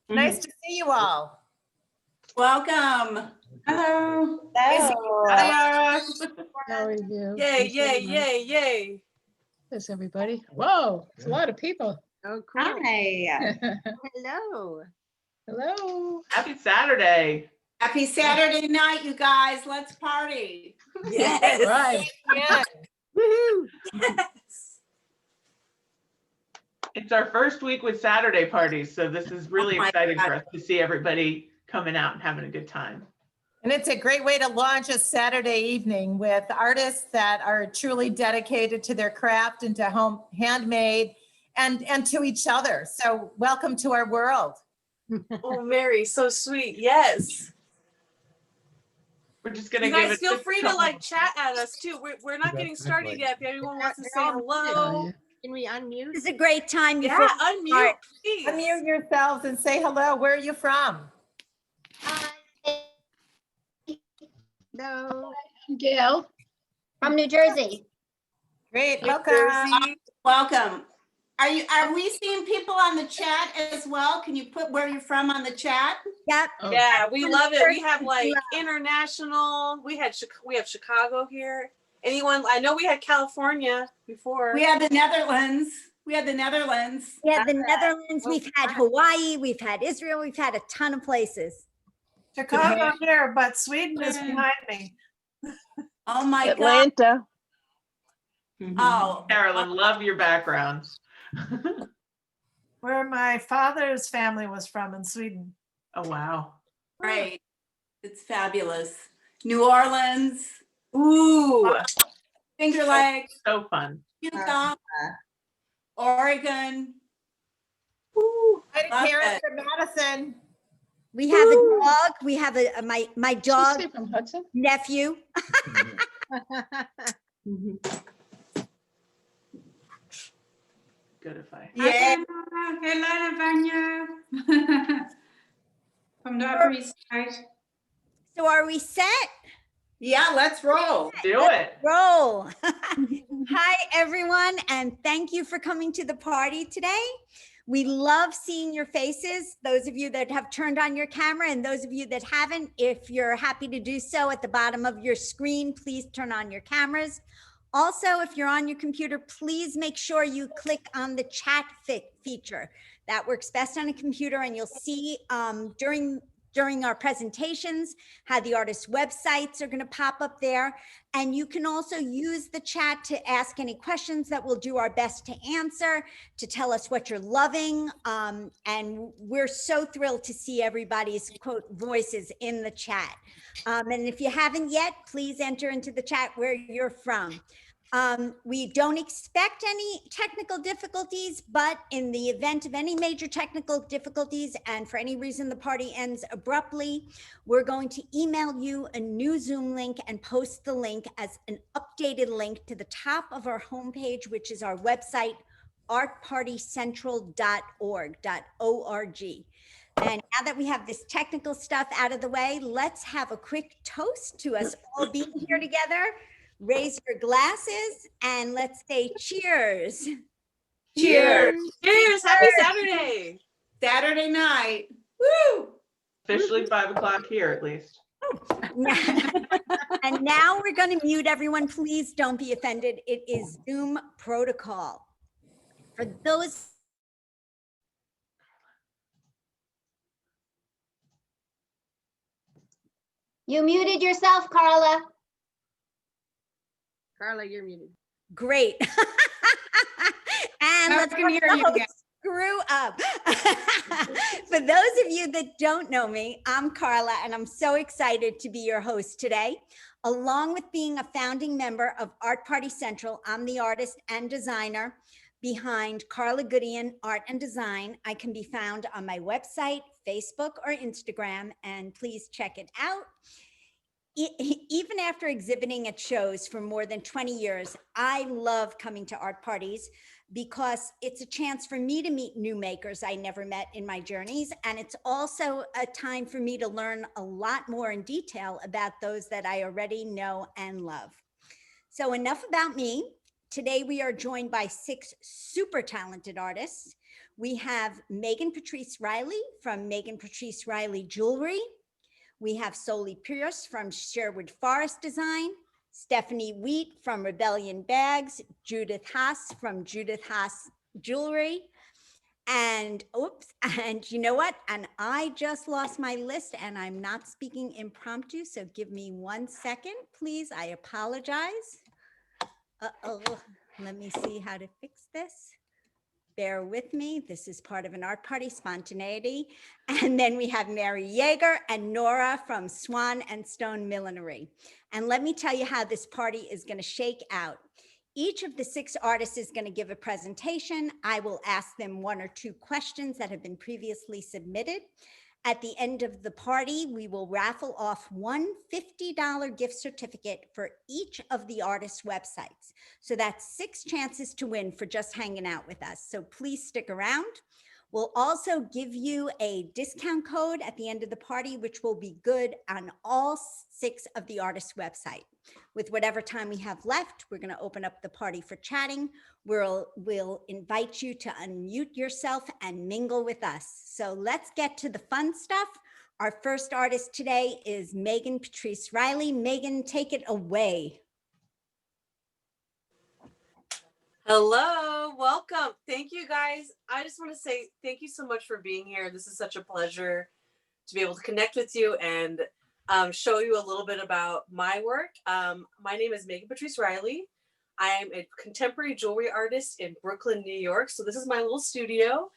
Nice to see you all. Welcome. Hello. Hi. How are you? Yay, yay, yay, yay. There's everybody. Whoa, it's a lot of people. Oh, cool. Hi. Hello. Hello. Happy Saturday. Happy Saturday night, you guys. Let's party. Yes. Right. Yeah. Woohoo. Yes. It's our first week with Saturday parties, so this is really Oh my exciting for God. us to see everybody coming out and having a good time. And it's a great way to launch a Saturday evening with artists that are truly dedicated to their craft and to home handmade and to each other. So welcome to our world. Oh, Mary, so sweet. Yes. We're just gonna You give guys it feel just a free to couple- like chat at us too. We're not getting started yet. If anyone wants to say hello. Can we unmute? This is a great time. Yeah, before unmute, please. Unmute yourselves and say hello. Where are you from? Hello. Gail. From New Jersey. Great, New welcome. Jersey. Welcome. Are we seeing people on the chat as well? Can you put where you're from on the chat? Yep. Oh, Yeah, we love it. We have like international. We have Chicago here. Anyone? I know we had California before. We have the Netherlands. We have the Netherlands. Yeah, the Netherlands. We've had Hawaii. We've had Israel. We've had a ton of places. Chicago here, but Sweden is behind me. Oh my God. Atlanta. Oh, Carolyn, love your background. Where my father's family was from in Sweden. Oh, wow. great. It's fabulous. New Orleans, Ooh. Finger Lakes, So fun. Utah, Oregon. Hi to Love Karen it. from Madison. We have a dog. We have my She's dog from Hudson. nephew. Good if I. Yeah. Hello, Vanya. From the Upper East Side. So are we set? Yeah, let's roll. Do it. Roll. Hi, everyone, and thank you for coming to the party today. We love seeing your faces, those of you that have turned on your camera and those of you that haven't. If you're happy to do so, at the bottom of your screen, please turn on your cameras. Also, if you're on your computer, please make sure you click on the chat feature. That works best on a computer, and you'll see during our presentations how the artist's websites are going to pop up there. And you can also use the chat to ask any questions that we'll do our best to answer, to tell us what you're loving. And we're so thrilled to see everybody's quote voices in the chat. And if you haven't yet, please enter into the chat where you're from. We don't expect any technical difficulties, but in the event of any major technical difficulties and for any reason the party ends abruptly, we're going to email you a new Zoom link and post the link as an updated link to the top of our homepage, which is our website, artpartycentral.org. And now that we have this technical stuff out of the way, let's have a quick toast to us all being here together. Raise your glasses and let's say cheers. Cheers. Cheers. Happy Saturday. Saturday night. Woo! Officially 5 o'clock here, at least. And now we're going to mute everyone. Please don't be offended. It is Zoom protocol. For those. You muted yourself, Karla. Karla, you're muted. Great. And let's can hear you again. screw up. For those of you that don't know me, I'm Karla, and I'm so excited to be your host today. Along with being a founding member of Art Party Central, I'm the artist and designer behind Karla Gudeon Art and Design. I can be found on my website, Facebook, or Instagram, and please check it out. Even after exhibiting at shows for more than 20 years, I love coming to art parties because it's a chance for me to meet new makers I never met in my journeys. And it's also a time for me to learn a lot more in detail about those that I already know and love. So enough about me. Today we are joined by 6 super talented artists. We have Megan Patrice Riley from Megan Patrice Riley Jewelry. We have Soli Pierce from Sherwood Forest Design, Stephanie Wheat from Rebellion Bags, Judith Haas from Judith Haas Jewelry. And oops, and you know what? And I just lost my list and I'm not speaking impromptu. So give me 1 second, please. I apologize. Uh-oh, let me see how to fix this. Bear with me. This is part of an art party, spontaneity. And then we have Mary Jaeger and Nora from Swan&Stone Millinery. And let me tell you how this party is going to shake out. Each of the 6 artists is going to give a presentation. I will ask them 1 or 2 questions that have been previously submitted. At the end of the party, we will raffle off one $50 gift certificate for each of the artists' websites. So that's 6 chances to win for just hanging out with us. So please stick around. We'll also give you a discount code at the end of the party, which will be good on all 6 of the artists' website. With whatever time we have left, we're going to open up the party for chatting. We'll invite you to unmute yourself and mingle with us. So let's get to the fun stuff. Our first artist today is Megan Patrice Riley. Megan, take it away. Hello, welcome. Thank you guys. I just want to say thank you so much for being here. This is such a pleasure to be able to connect with you and show you a little bit about my work. My name is Megan Patrice Riley. I am a contemporary jewelry artist in Brooklyn, New York. So this is my little studio.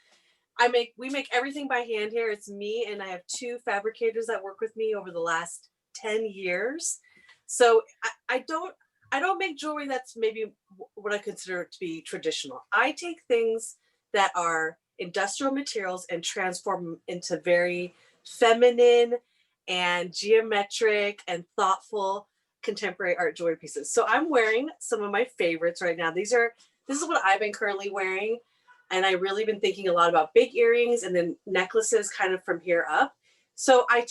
We make everything by hand here. It's me and I have 2 fabricators that work with me over the last 10 years. So I don't make jewelry that's maybe what I consider to be traditional. I take things that are industrial materials and transform them into very feminine and geometric and thoughtful contemporary art jewelry pieces. So I'm wearing some of my favorites right now. This is what I've been currently wearing. And I really been thinking a lot about big earrings and then necklaces kind of from here up. So I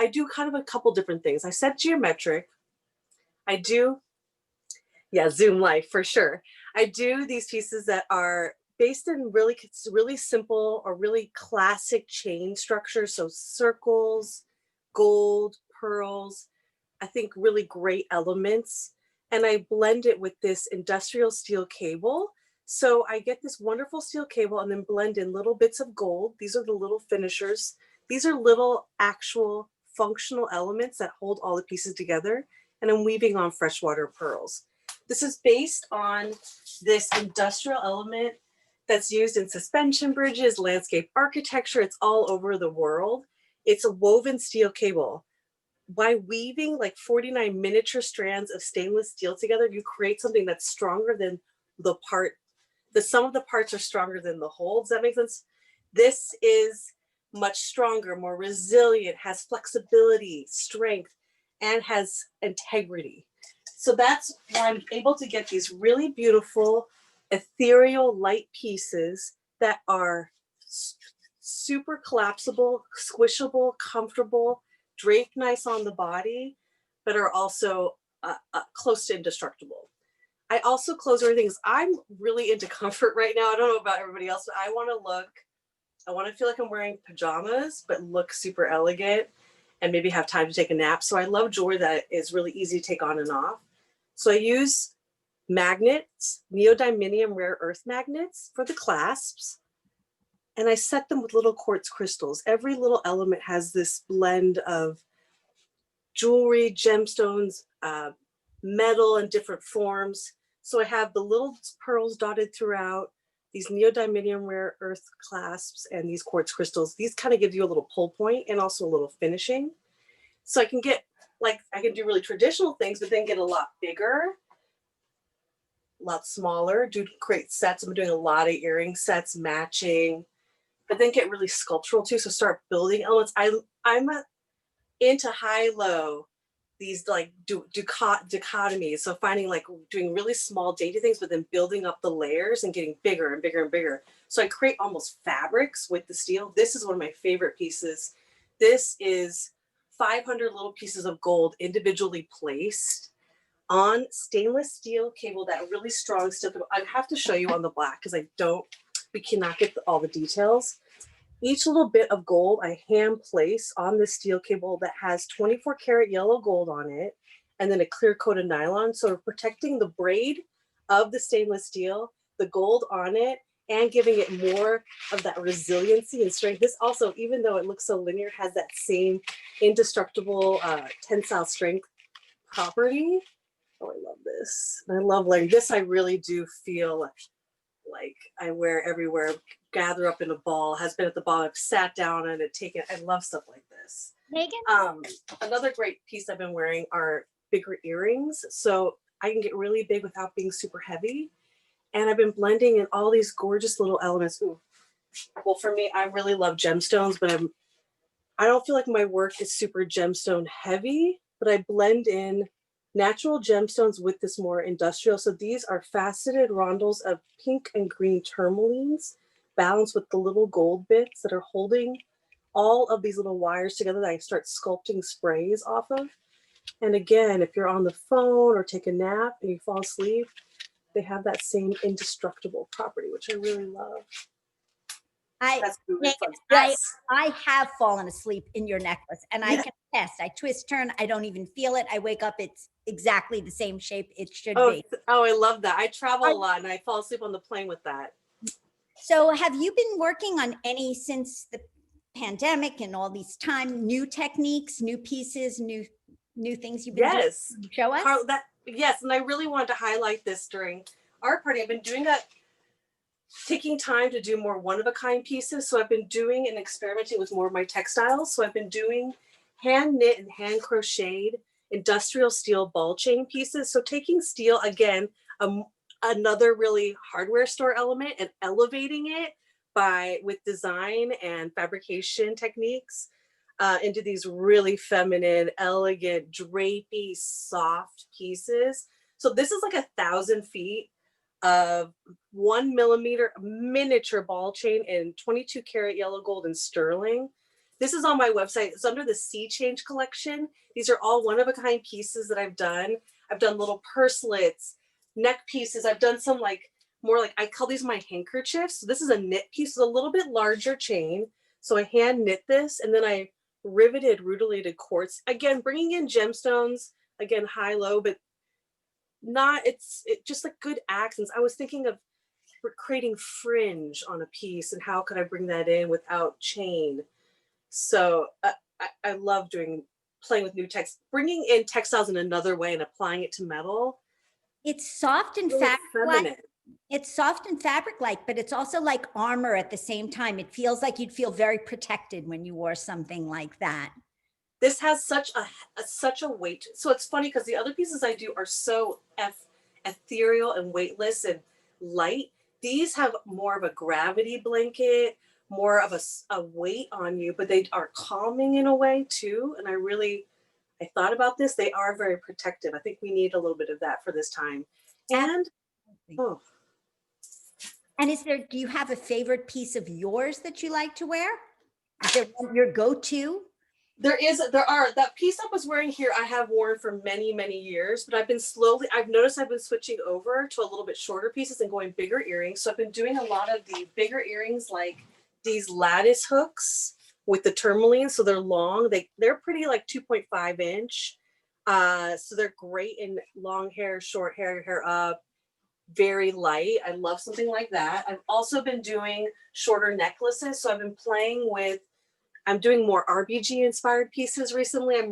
do kind of a couple different things. I said geometric. I do, yeah, Zoom life for sure. I do these pieces that are based in really simple or really classic chain structure. So circles, gold, pearls, I think really great elements. And I blend it with this industrial steel cable. So I get this wonderful steel cable and then blend in little bits of gold. These are the little finishers. These are little actual functional elements that hold all the pieces together. And I'm weaving on freshwater pearls. This is based on this industrial element that's used in suspension bridges, landscape architecture. It's all over the world. It's a woven steel cable. By weaving like 49 miniature strands of stainless steel together, you create something that's stronger than the part. The sum of the parts are stronger than the whole. Does that make sense? This is much stronger, more resilient, has flexibility, strength, and has integrity. So that's why I'm able to get these really beautiful, ethereal, light pieces that are super collapsible, squishable, comfortable, draped nice on the body, but are also close to indestructible. I also close everything. I'm really into comfort right now. I don't know about everybody else, but I want to feel like I'm wearing pajamas, but look super elegant and maybe have time to take a nap. So I love jewelry that is really easy to take on and off. So I use magnets, neodymium rare earth magnets for the clasps. And I set them with little quartz crystals. Every little element has this blend of jewelry, gemstones, metal in different forms. So I have the little pearls dotted throughout, these neodymium rare earth clasps, and these quartz crystals. These kind of give you a little pull point and also a little finishing. So I can do really traditional things, but then get a lot bigger, a lot smaller, create sets. I'm doing a lot of earring sets, matching, but then get really sculptural too. So start building elements. I'm into high-low, these like dichotomies. So finding like doing really small dainty things, but then building up the layers and getting bigger and bigger and bigger. So I create almost fabrics with the steel. This is one of my favorite pieces. This is 500 little pieces of gold individually placed on stainless steel cable, that really strong steel cable. I have to show you on the black because I don't we cannot get all the details. Each little bit of gold I hand place on this steel cable that has 24 karat yellow gold on it, and then a clear coat of nylon. So we're protecting the braid of the stainless steel, the gold on it, and giving it more of that resiliency and strength. This also, even though it looks so linear, has that same indestructible tensile strength property. Oh, I love this. I love layering this. I really do feel like I wear everywhere, gather up in a ball, has been at the ball, I've sat down and it taken. I love stuff like this. Megan? Another great piece I've been wearing are bigger earrings. So I can get really big without being super heavy. And I've been blending in all these gorgeous little elements. Ooh. Well, for me, I really love gemstones, but I don't feel like my work is super gemstone heavy, but I blend in natural gemstones with this more industrial. So these are faceted rondels of pink and green tourmalines balanced with the little gold bits that are holding all of these little wires together that I start sculpting sprays off of. And again, if you're on the phone or take a nap and you fall asleep, they have that same indestructible property, which I really love. That's really fun. Yes. I have fallen asleep in your necklace, and I can test. I twist, turn, I don't even feel it. I wake up, it's exactly the same shape it should be. Oh, I love that. I travel a lot and I fall asleep on the plane with that. So have you been working on any, since the pandemic and all these time, new techniques, new pieces, new things you've been doing? Show us? Carla, yes, and I really wanted to highlight this during our party. I've been doing that, taking time to do more one-of-a-kind pieces. So I've been doing and experimenting with more of my textiles. So I've been doing hand knit and hand crocheted industrial steel ball chain pieces. So taking steel, again, another really hardware store element, and elevating it with design and fabrication techniques into these really feminine, elegant, drapey, soft pieces. So this is like 1,000 feet of 1 millimeter miniature ball chain in 22 karat yellow gold and sterling. This is on my website. It's under the Sea Change collection. These are all one-of-a-kind pieces that I've done. I've done little purselets, neck pieces. I've done some more like, I call these my handkerchiefs. So this is a knit piece with a little bit larger chain. So I hand knit this, and then I riveted rutilated quartz. Again, bringing in gemstones, again, high, low, but it's just like good accents. I was thinking of creating fringe on a piece and how could I bring that in without chain. So I love playing with new text, bringing in textiles in another way and applying it to metal. It's soft and really fabric-like. It's soft and fabric-like, but it's also like armor at the same time. It feels like you'd feel very protected when you wore something like that. This has such a weight. So it's funny because the other pieces I do are so ethereal and weightless and light. These have more of a gravity blanket, more of a weight on you, but they are calming in a way too. And I thought about this. They are very protective. I think we need a little bit of that for this time. And do you have a favorite piece of yours that you like to wear? Is there your go-to? There are. That piece I was wearing here, I have worn for many, many years, but I've noticed I've been switching over to a little bit shorter pieces and going bigger earrings. So I've been doing a lot of the bigger earrings, like these lattice hooks with the tourmaline. So they're long. They're pretty, like 2.5 inch. So they're great in long hair, short hair, hair up, very light. I love something like that. I've also been doing shorter necklaces. So I'm doing more RBG inspired pieces recently. I'm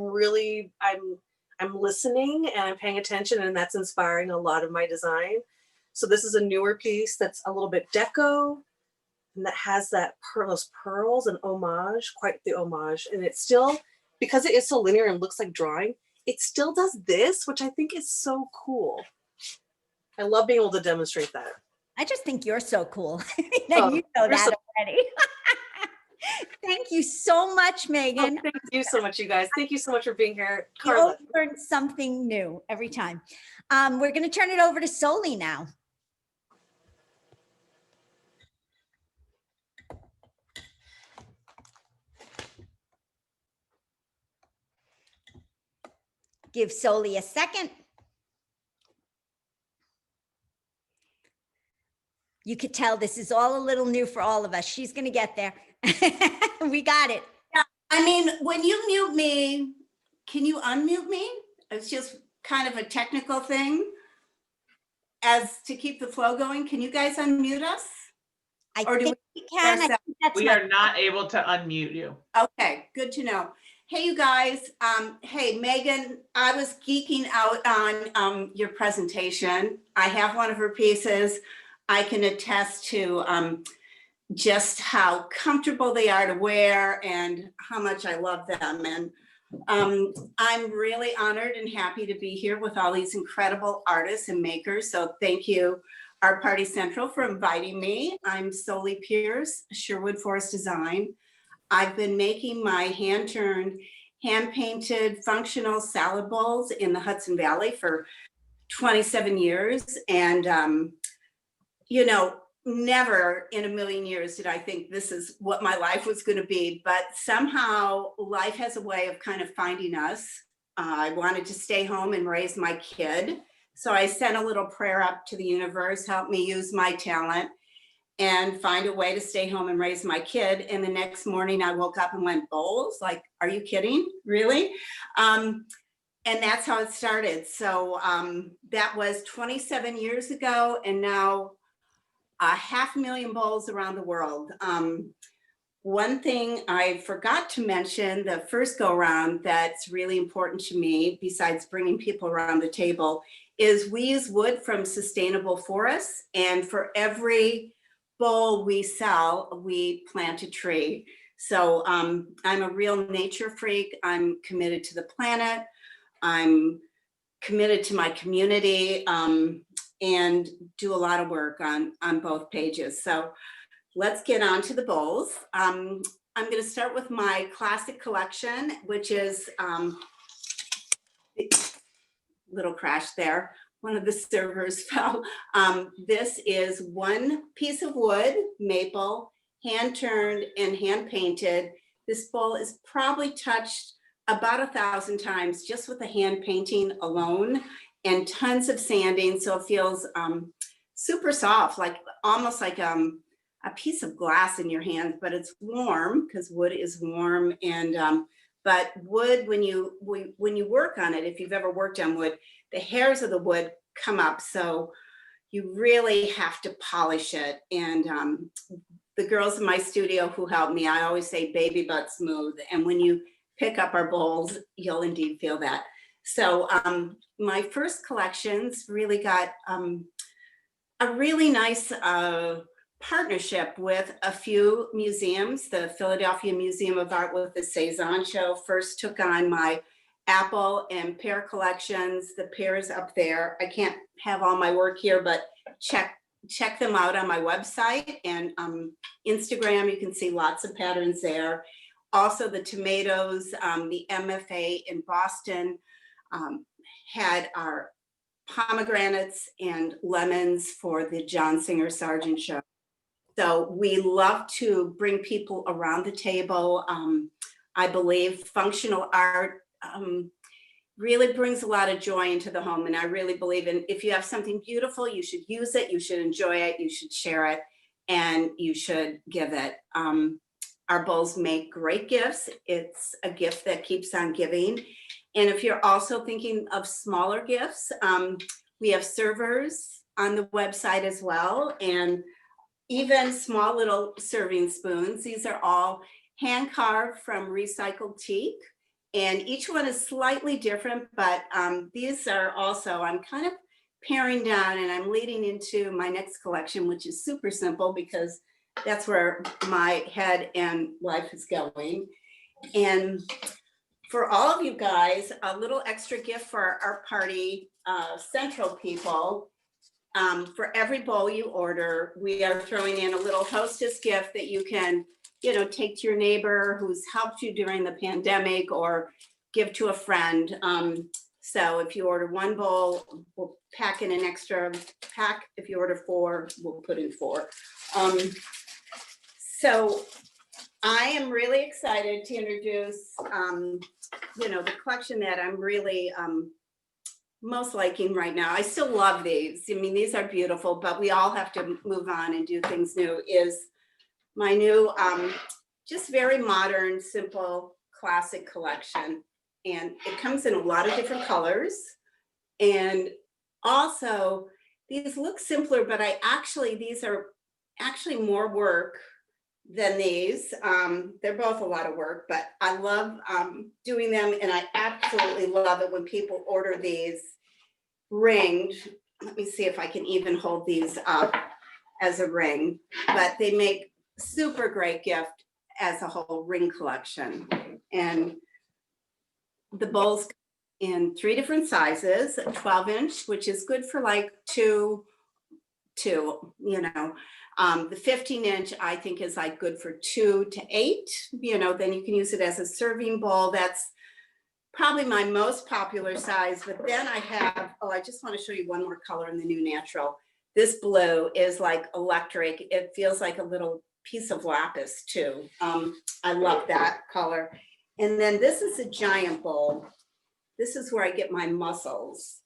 listening and I'm paying attention, and that's inspiring a lot of my design. So this is a newer piece that's a little bit deco, and that has those pearls and homage, quite the homage. And it's still, because it is so linear and looks like drawing, it still does this, which I think is so cool. I love being able to demonstrate that. I just think you're so cool. You know that already. Thank you so much, Megan. Oh, thank you so much, you guys. Thank you so much for being here. Carla. You learn something new every time. We're going to turn it over to Soli now. Give Soli a second. you could tell this is all a little new for all of us. She's going to get there. We got it. I mean, when you mute me, can you unmute me? It's just kind of a technical thing as to keep the flow going. Can you guys unmute us? I Or do think we can. I think that's We my- are not able to unmute you. Okay, good to know. Hey, you guys. Hey, Megan, I was geeking out on your presentation. I have one of her pieces. I can attest to just how comfortable they are to wear and how much I love them. And I'm really honored and happy to be here with all these incredible artists and makers. So thank you, Art Party Central, for inviting me. I'm Soli Pierce, Sherwood Forest Design. I've been making my hand-turned, hand-painted functional salad bowls in the Hudson Valley for 27 years. And, you know, never in a million years did I think this is what my life was going to be, but somehow life has a way of kind of finding us. I wanted to stay home and raise my kid. So I sent a little prayer up to the universe, help me use my talent and find a way to stay home and raise my kid. And the next morning I woke up and went, bowls? Like, are you kidding? Really? And that's how it started. So that was 27 years ago. And now 500,000 bowls around the world. One thing I forgot to mention the first go around that's really important to me, besides bringing people around the table, is we use wood from sustainable forests. And for every bowl we sell, we plant a tree. So I'm a real nature freak. I'm committed to the planet. I'm committed to my community. And do a lot of work on both pages. So let's get on to the bowls. I'm going to start with my classic collection, which is little crash there. One of the servers fell. This is one piece of wood, maple, hand turned and hand painted. This bowl is probably touched about 1,000 times just with the hand painting alone, and tons of sanding, so it feels super soft, like almost like a piece of glass in your hands, but it's warm because wood is warm. And but wood, when you work on it, if you've ever worked on wood, the hairs of the wood come up, so you really have to polish it. And the girls in my studio who help me, I always say baby butt smooth, and when you pick up our bowls, you'll indeed feel that. So my first collections really got a really nice partnership with a few museums. The Philadelphia Museum of Art with the Cezanne show first took on my apple and pear collections. The pear is up there. I can't have all my work here, but check them out on my website and Instagram. You can see lots of patterns there. Also the tomatoes, the MFA in Boston had our pomegranates and lemons for the John Singer Sargent show. So we love to bring people around the table. I believe functional art really brings a lot of joy into the home. And I really believe in, if you have something beautiful, you should use it, you should enjoy it, you should share it, and you should give it. Our bowls make great gifts. It's a gift that keeps on giving. And if you're also thinking of smaller gifts, we have servers on the website as well, and even small little serving spoons. These are all hand carved from recycled teak, and each one is slightly different, but these are also, I'm kind of paring down and I'm leading into my next collection, which is super simple because that's where my head and life is going. And for all of you guys, a little extra gift for our Art Party Central people. For every bowl you order, we are throwing in a little hostess gift that you can, take to your neighbor who's helped you during the pandemic or give to a friend. So if you order one bowl, we'll pack in an extra pack. If you order 4, we'll put in 4. So I am really excited to introduce, the collection that I'm really most liking right now. I still love these. I mean, these are beautiful, but we all have to move on and do things new, is my new, just very modern, simple, classic collection. And it comes in a lot of different colors. And also, these look simpler, but these are actually more work than these. They're both a lot of work, but I love doing them, and I absolutely love it when people order these ringed. Let me see if I can even hold these up as a ring, but they make super great gift as a whole ring collection. And the bowls in 3 different sizes, a 12-inch, which is good for like two, you know. The 15-inch I think is like good for 2 to 8, you know, then you can use it as a serving bowl. That's probably my most popular size. But then I have, I just want to show you one more color in the new natural. This blue is like electric. It feels like a little piece of lapis too. I love that color. And then this is a giant bowl. This is where I get my mussels.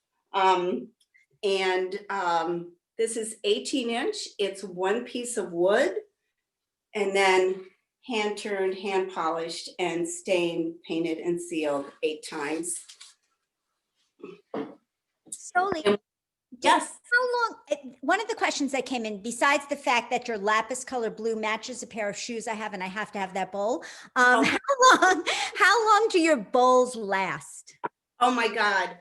This is 18-inch. It's 1 piece of wood, and then hand turned, hand polished, and stained, painted, and sealed 8 times. Soli, Yes. how long, one of the questions that came in, besides the fact that your lapis color blue matches a pair of shoes I have, and I have to have that bowl, how long do your bowls last? Oh my God.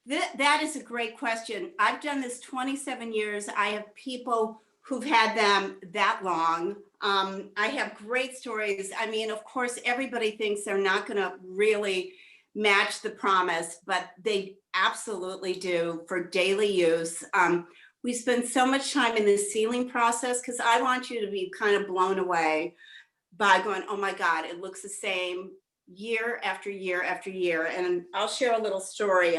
That is a great question. I've done this 27 years. I have people who've had them that long. I have great stories. I mean, of course, everybody thinks they're not going to really match the promise, but they absolutely do for daily use. We spend so much time in the sealing process because I want you to be kind of blown away by going, oh my God, it looks the same year after year after year. And I'll share a little story.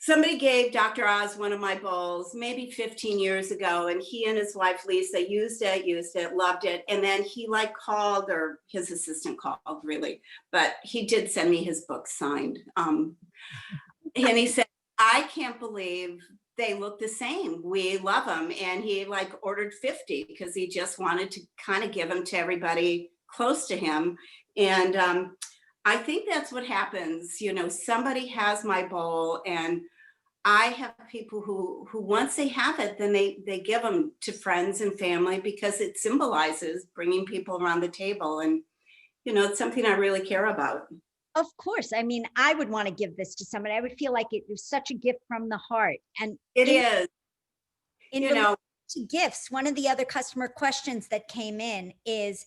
Somebody gave Dr. Oz one of my bowls maybe 15 years ago, and he and his wife Lisa used it, loved it. And then he like called, or his assistant called really, but he did send me his book signed. And he said, I can't believe they look the same. We love them. And he like ordered 50 because he just wanted to kind of give them to everybody close to him. And I think that's what happens. You know, somebody has my bowl, and I have people who once they have it, then they give them to friends and family because it symbolizes bringing people around the table. And, you know, it's something I really care about. Of course. I mean, I would want to give this to somebody. I would feel like it was such a gift from the heart. And it is. In you know, to gifts, one of the other customer questions that came in is,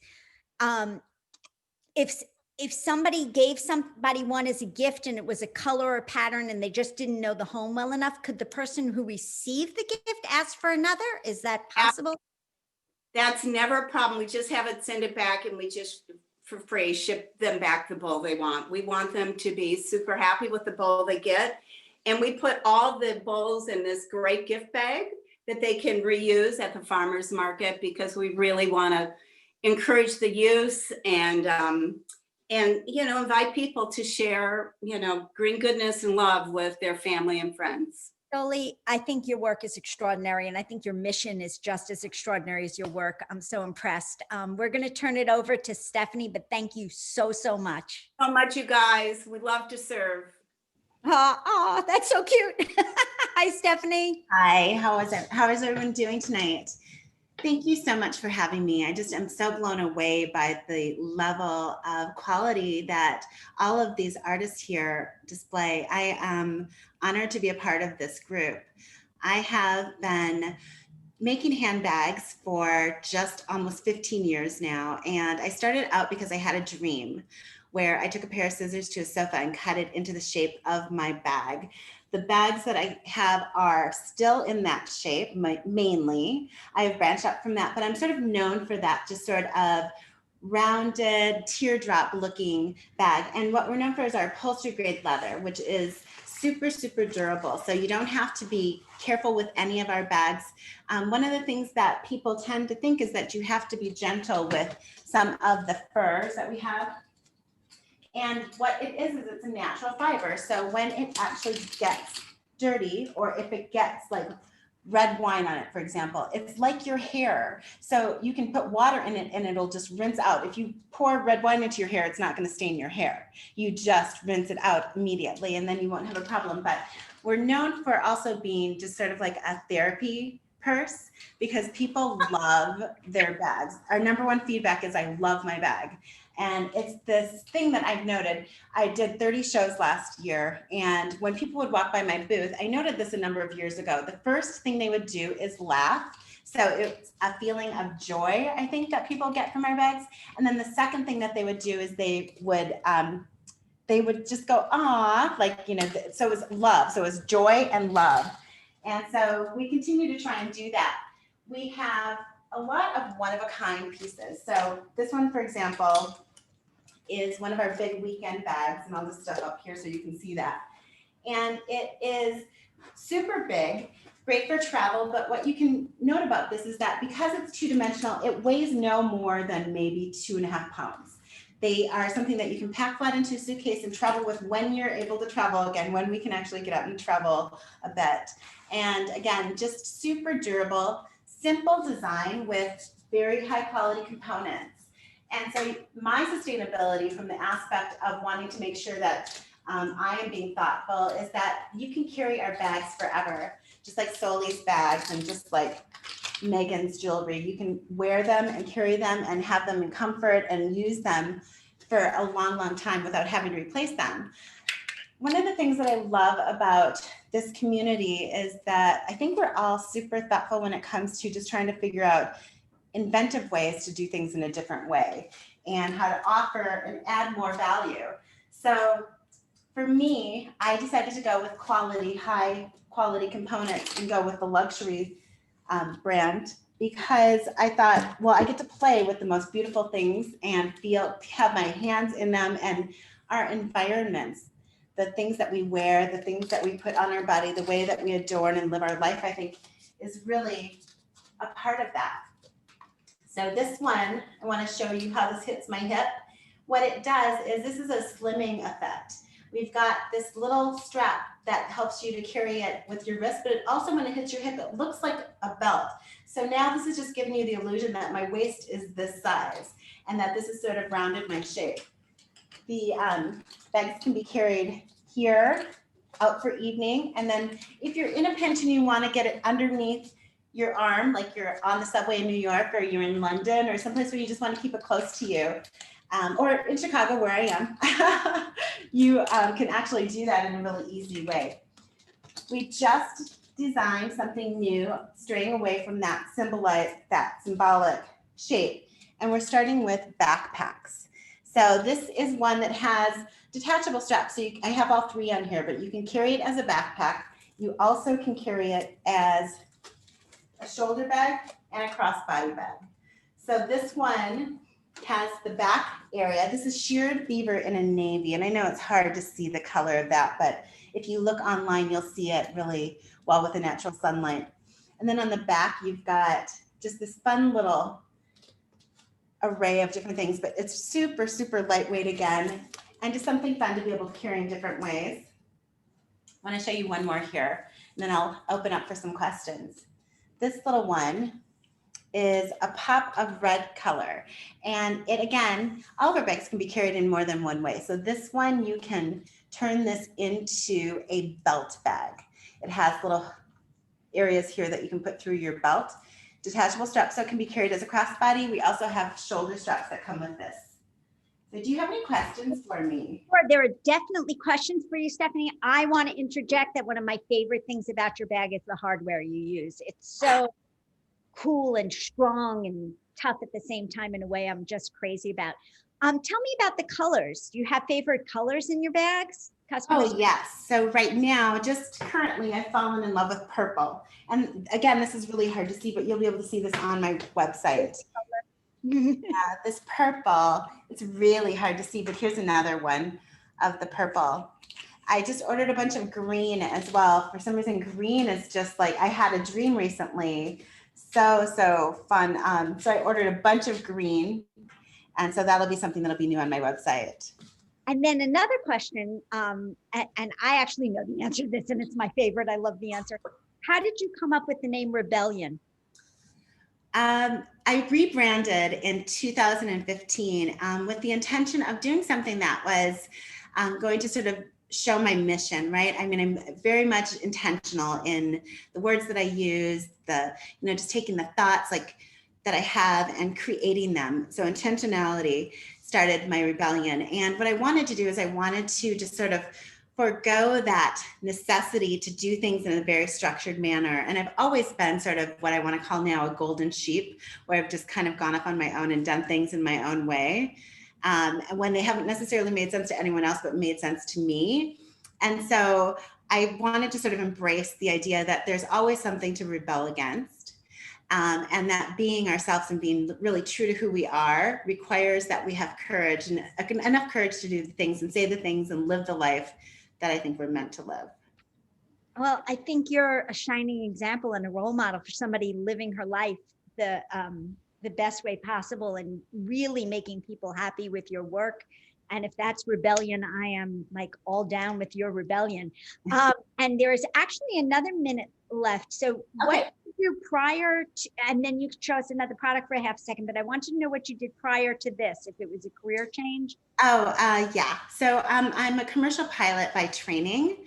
if somebody gave somebody one as a gift and it was a color or pattern and they just didn't know the home well enough, could the person who received the gift ask for another? Is that possible? That's never a problem. We just have it, send it back, and we just for free ship them back the bowl they want. We want them to be super happy with the bowl they get. And we put all the bowls in this great gift bag that they can reuse at the farmer's market, because we really want to encourage the use and you know, invite people to share, you know, green goodness and love with their family and friends. Soli, I think your work is extraordinary, and I think your mission is just as extraordinary as your work. I'm so impressed. We're going to turn it over to Stephanie, but thank you so much. So much, you guys. We love to serve. Oh, that's so cute. Hi, Stephanie. Hi, how is everyone doing tonight? Thank you so much for having me. I just am so blown away by the level of quality that all of these artists here display. I am honored to be a part of this group. I have been making handbags for just almost 15 years now. And I started out because I had a dream where I took a pair of scissors to a sofa and cut it into the shape of my bag. The bags that I have are still in that shape, mainly. I have branched out from that, but I'm sort of known for that just sort of rounded teardrop looking bag. And what we're known for is our upholstery grade leather, which is super, super durable. So you don't have to be careful with any of our bags. One of the things that people tend to think is that you have to be gentle with some of the furs that we have. And what it is it's a natural fiber. So when it actually gets dirty, or if it gets like red wine on it, for example, it's like your hair. So you can put water in it and it'll just rinse out. If you pour red wine into your hair, it's not going to stain your hair. You just rinse it out immediately and then you won't have a problem. But we're known for also being just sort of like a therapy purse because people love their bags. Our number one feedback is I love my bag. And it's this thing that I've noted. I did 30 shows last year. And when people would walk by my booth, I noted this a number of years ago. The first thing they would do is laugh. So it's a feeling of joy, I think, that people get from our bags. And then the second thing that they would do is they would just go, ah, like, you know, so it was love. So it was joy and love. And so we continue to try and do that. We have a lot of one-of-a-kind pieces. So this one, for example, is one of our big weekend bags, and I'll just step up here so you can see that. And it is super big, great for travel, but what you can note about this is that because it's two-dimensional, it weighs no more than maybe 2.5 pounds. They are something that you can pack flat into a suitcase and travel with when you're able to travel again, when we can actually get out and travel a bit. And again, just super durable, simple design with very high quality components. And so my sustainability from the aspect of wanting to make sure that I am being thoughtful is that you can carry our bags forever, just like Soli's bags and just like Meghan's jewelry. You can wear them and carry them and have them in comfort and use them for a long, long time without having to replace them. One of the things that I love about this community is that I think we're all super thoughtful when it comes to just trying to figure out inventive ways to do things in a different way and how to offer and add more value. So for me, I decided to go with quality, high quality components and go with the luxury brand because I thought, well, I get to play with the most beautiful things and have my hands in them, and our environments, the things that we wear, the things that we put on our body, the way that we adorn and live our life, I think is really a part of that. So this one, I want to show you how this hits my hip. What it does is this is a slimming effect. We've got this little strap that helps you to carry it with your wrist, but it also, when it hits your hip, it looks like a belt. So now this is just giving you the illusion that my waist is this size and that this is sort of rounded my shape. The bags can be carried here, out for evening. And then if you're in a pinch and you want to get it underneath your arm, like you're on the subway in New York or you're in London or someplace where you just want to keep it close to you, or in Chicago where I am, you can actually do that in a really easy way. We just designed something new, straying away from that symbolic shape. And we're starting with backpacks. So this is one that has detachable straps. So I have all three on here, but you can carry it as a backpack. You also can carry it as a shoulder bag and a crossbody bag. So this one has the back area. This is sheared beaver in a navy. And I know it's hard to see the color of that, but if you look online, you'll see it really well with the natural sunlight. And then on the back, you've got just this fun little array of different things, but it's super, super lightweight again, and just something fun to be able to carry in different ways. I want to show you one more here, and then I'll open up for some questions. This little one is a pop of red color, and it, again, all of our bags can be carried in more than one way. So this one, you can turn this into a belt bag. It has little areas here that you can put through your belt. Detachable straps, so it can be carried as a crossbody. We also have shoulder straps that come with this. So do you have any questions for me? Sure, there are definitely questions for you, Stephanie. I want to interject that one of my favorite things about your bag is the hardware you use. It's so cool and strong and tough at the same time in a way I'm just crazy about. Tell me about the colors. Do you have favorite colors in your bags? Customers? Oh, yes. So right now, just currently, I've fallen in love with purple. And again, this is really hard to see, but you'll be able to see this on my website. This purple, it's really hard to see, but here's another one of the purple. I just ordered a bunch of green as well. For some reason, green is just like, I had a dream recently. So fun. So I ordered a bunch of green. And so that'll be something that'll be new on my website. And then another question, and I actually know the answer to this, and it's my favorite. I love the answer. How did you come up with the name Rebellion? I rebranded in 2015 with the intention of doing something that was going to sort of show my mission, right? I mean, I'm very much intentional in the words that I use, just taking the thoughts like that I have and creating them. So intentionality started my rebellion. And what I wanted to do is I wanted to just sort of forego that necessity to do things in a very structured manner. And I've always been sort of what I want to call now a golden sheep, where I've just kind of gone off on my own and done things in my own way. And when they haven't necessarily made sense to anyone else, but made sense to me. And so I wanted to sort of embrace the idea that there's always something to rebel against. And that being ourselves and being really true to who we are requires that we have courage and enough courage to do the things and say the things and live the life that I think we're meant to live. Well, I think you're a shining example and a role model for somebody living her life the best way possible and really making people happy with your work. And if that's rebellion, I am like all down with your rebellion. And there's actually another minute left. So what did you do prior to, and then you can show us another product for a half second, but I want you to know what you did prior to this, if it was a career change. Yeah. So I'm a commercial pilot by training.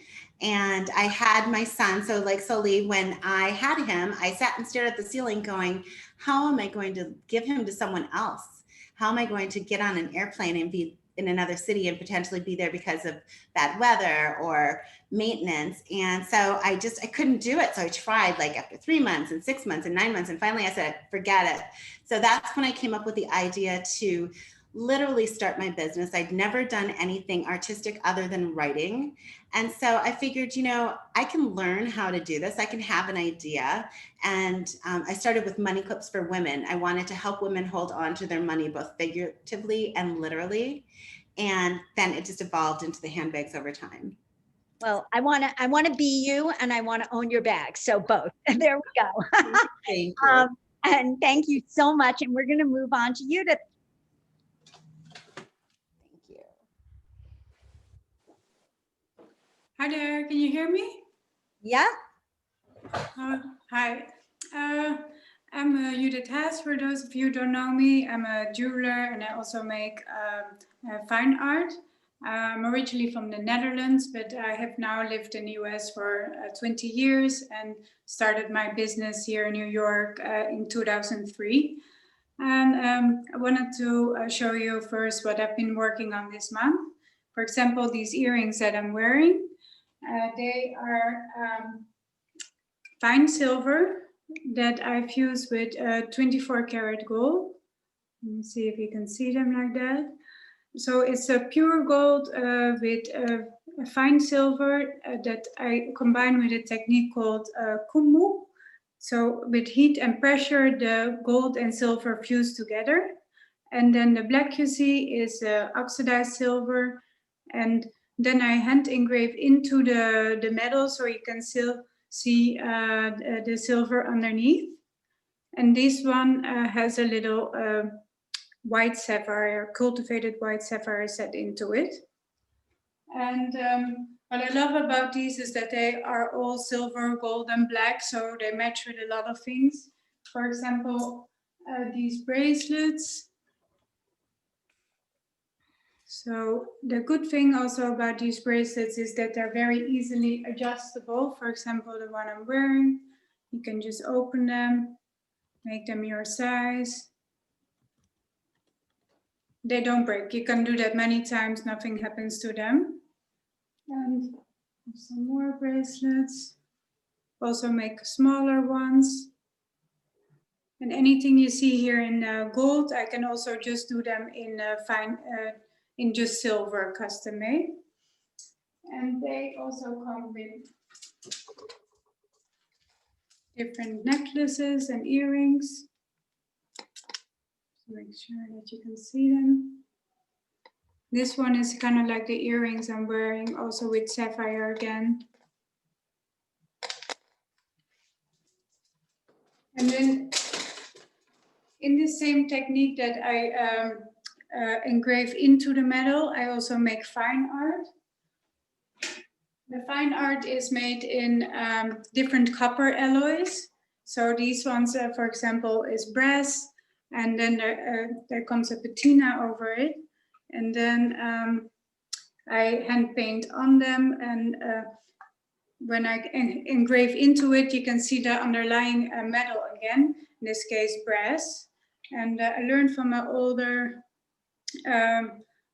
And I had my son, so like Soli, when I had him, I sat and stared at the ceiling going, how am I going to give him to someone else? How am I going to get on an airplane and be in another city and potentially be there because of bad weather or maintenance? And so I couldn't do it. So I tried like after 3 months and 6 months and 9 months. And finally I said, forget it. So that's when I came up with the idea to literally start my business. I'd never done anything artistic other than writing. And so I figured, I can learn how to do this. I can have an idea. And I started with money clips for women. I wanted to help women hold on to their money, both figuratively and literally. And then it just evolved into the handbags over time. Well, I want to be you and I want to own your bag. So both. There we go. Thank you. And thank you so much. And we're going to move on to Judith. Hi there, can you hear me? Yeah. Hi, I'm Judith Haas. For those of you who don't know me, I'm a jeweler and I also make fine art. I'm originally from the Netherlands, but I have now lived in the US for 20 years and started my business here in New York in 2003. And I wanted to show you first what I've been working on this month. For example, these earrings that I'm wearing. They are fine silver that I've used with 24 karat gold. Let me see if you can see them like that. So it's a pure gold with a fine silver that I combine with a technique called kumu. So with heat and pressure, the gold and silver fuse together. And then the black you see is oxidized silver. And then I hand engrave into the metal so you can still see the silver underneath. And this one has a little white sapphire, cultivated white sapphire set into it. And what I love about these is that they are all silver, gold, and black, so they match with a lot of things. For example, these bracelets. So the good thing also about these bracelets is that they're very easily adjustable. For example, the one I'm wearing, you can just open them, make them your size. They don't break. You can do that many times, nothing happens to them. And some more bracelets. Also make smaller ones. And anything you see here in gold, I can also just do them in in just silver, custom made. And they also come with different necklaces and earrings. Make sure that you can see them. This one is kind of like the earrings I'm wearing, also with sapphire again. And then in the same technique that I engrave into the metal. I also make fine art. The fine art is made in different copper alloys. So these ones, for example, is brass, and then there comes a patina over it. And then I hand paint on them, and when I engrave into it, you can see the underlying metal again, in this case brass. And I learned from my older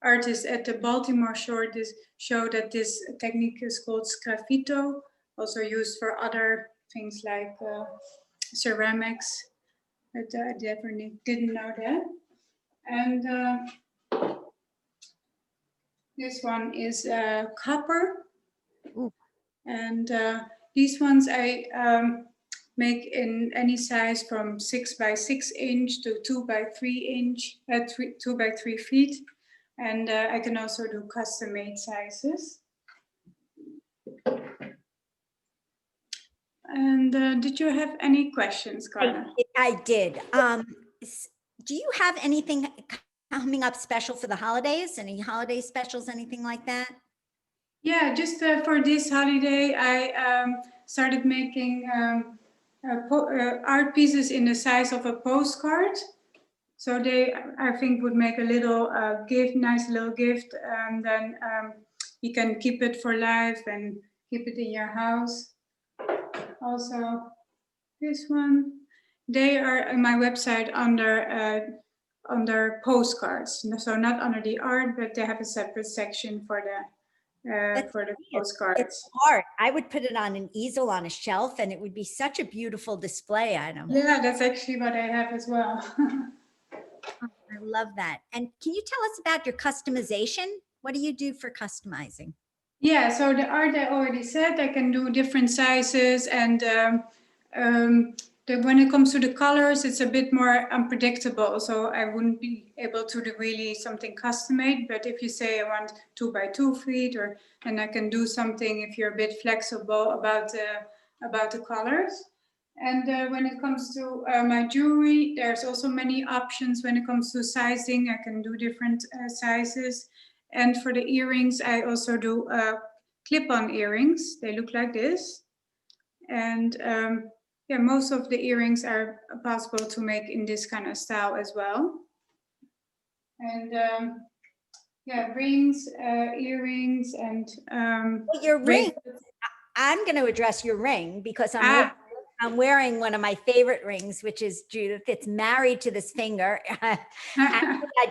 artist at the Baltimore show that this technique is called sgraffito, also used for other things like ceramics, but I definitely didn't know that. And this one is copper. Ooh. And these ones I make in any size from 6 by 6 inch to 2 by 3 inch, 2 by 3 feet. And I can also do custom made sizes. And did you have any questions, Karla? I did. Do you have anything coming up special for the holidays? Any holiday specials, anything like that? Yeah, just for this holiday, I started making art pieces in the size of a postcard. So they, I think, would make a little gift, nice little gift, and then you can keep it for life and keep it in your house. Also, this one, they are on my website under postcards. So not under the art, but they have a separate section for the postcards. It's art. I would put it on an easel on a shelf, and it would be such a beautiful display item. Yeah, that's actually what I have as well. I love that. And can you tell us about your customization? What do you do for customizing? Yeah, so the art I already said, I can do different sizes, and when it comes to the colors, it's a bit more unpredictable. So I wouldn't be able to do really something custom made. But if you say I want 2 by 2 feet, then I can do something if you're a bit flexible about the colors. And when it comes to my jewelry, there's also many options when it comes to sizing. I can do different sizes. And for the earrings, I also do clip-on earrings. They look like this. And yeah, most of the earrings are possible to make in this kind of style as well. And yeah, rings, earrings, and your ring. I'm going to address your ring because I'm wearing one of my favorite rings, which is Judith. It's married to this finger. I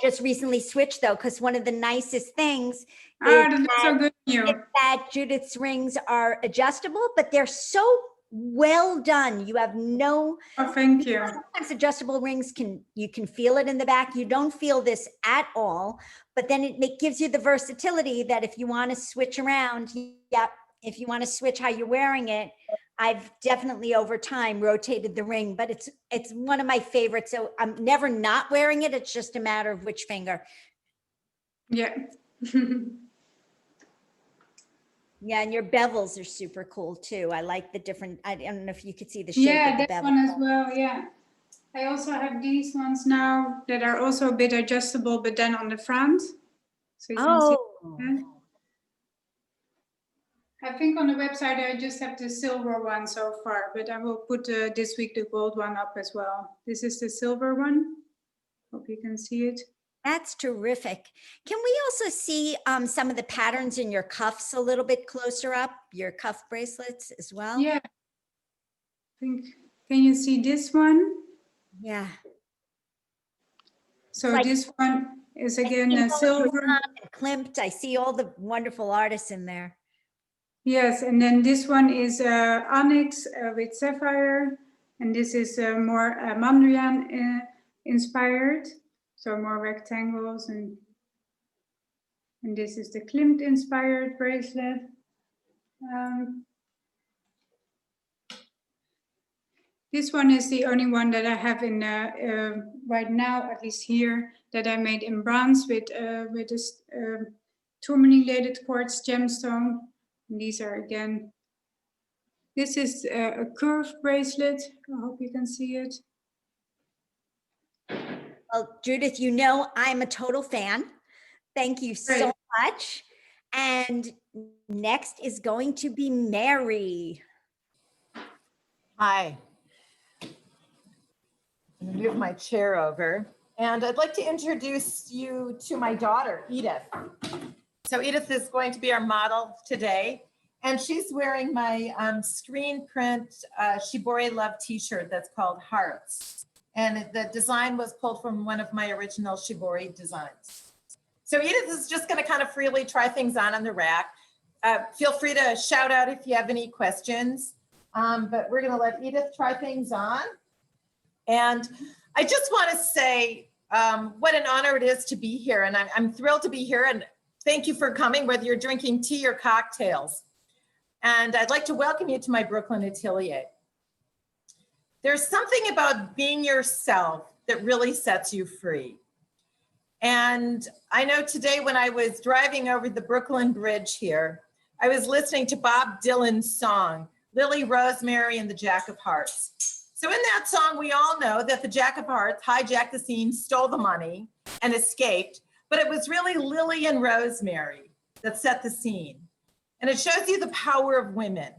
just recently switched though, because one of the nicest things is that Judith's rings are adjustable, but they're so well done. You have no. Oh, thank you. Sometimes adjustable rings you can feel it in the back. You don't feel this at all, but then it gives you the versatility that if you want to switch around, if you want to switch how you're wearing it. I've definitely over time rotated the ring, but it's one of my favorites. So I'm never not wearing it. It's just a matter of which finger. Yeah. Yeah, and your bevels are super cool too. I like the different, I don't know if you could see the shape of the bevel. Yeah, that one as well, yeah. I also have these ones now that are also a bit adjustable, but then on the front. So you can see that. I think on the website I just have the silver one so far, but I will put this week the gold one up as well. This is the silver one. Hope you can see it. That's terrific. Can we also see some of the patterns in your cuffs a little bit closer up, your cuff bracelets as well? Yeah. I think, can you see this one? Yeah. So this one is again a silver. Klimt. I see all the wonderful artists in there. Yes, and then this one is onyx with sapphire, and this is more Mondrian inspired, so more rectangles, and this is the Klimt inspired bracelet. This one is the only one that I have in right now, at least here, that I made in bronze with this tourmaline-lated quartz gemstone. And these are again, this is a curved bracelet. I hope you can see it. Well, Judith, you know I'm a total fan. Thank you so Great. much. And next is going to be Mary. Hi. I'm gonna move my chair over. And I'd like to introduce you to my daughter, Edith. So Edith is going to be our model today. And she's wearing my screen print Shibori Love t-shirt that's called Hearts. And the design was pulled from one of my original Shibori designs. So Edith is just gonna kind of freely try things on the rack. Feel free to shout out if you have any questions. But we're gonna let Edith try things on. And I just wanna say what an honor it is to be here. And I'm thrilled to be here, and thank you for coming, whether you're drinking tea or cocktails. And I'd like to welcome you to my Brooklyn atelier. There's something about being yourself that really sets you free. And I know today when I was driving over the Brooklyn Bridge here, I was listening to Bob Dylan's song, Lily Rosemary and the Jack of Hearts. So in that song, we all know that the Jack of Hearts hijacked the scene, stole the money, and escaped. But it was really Lily and Rosemary that set the scene. And it shows you the power of women.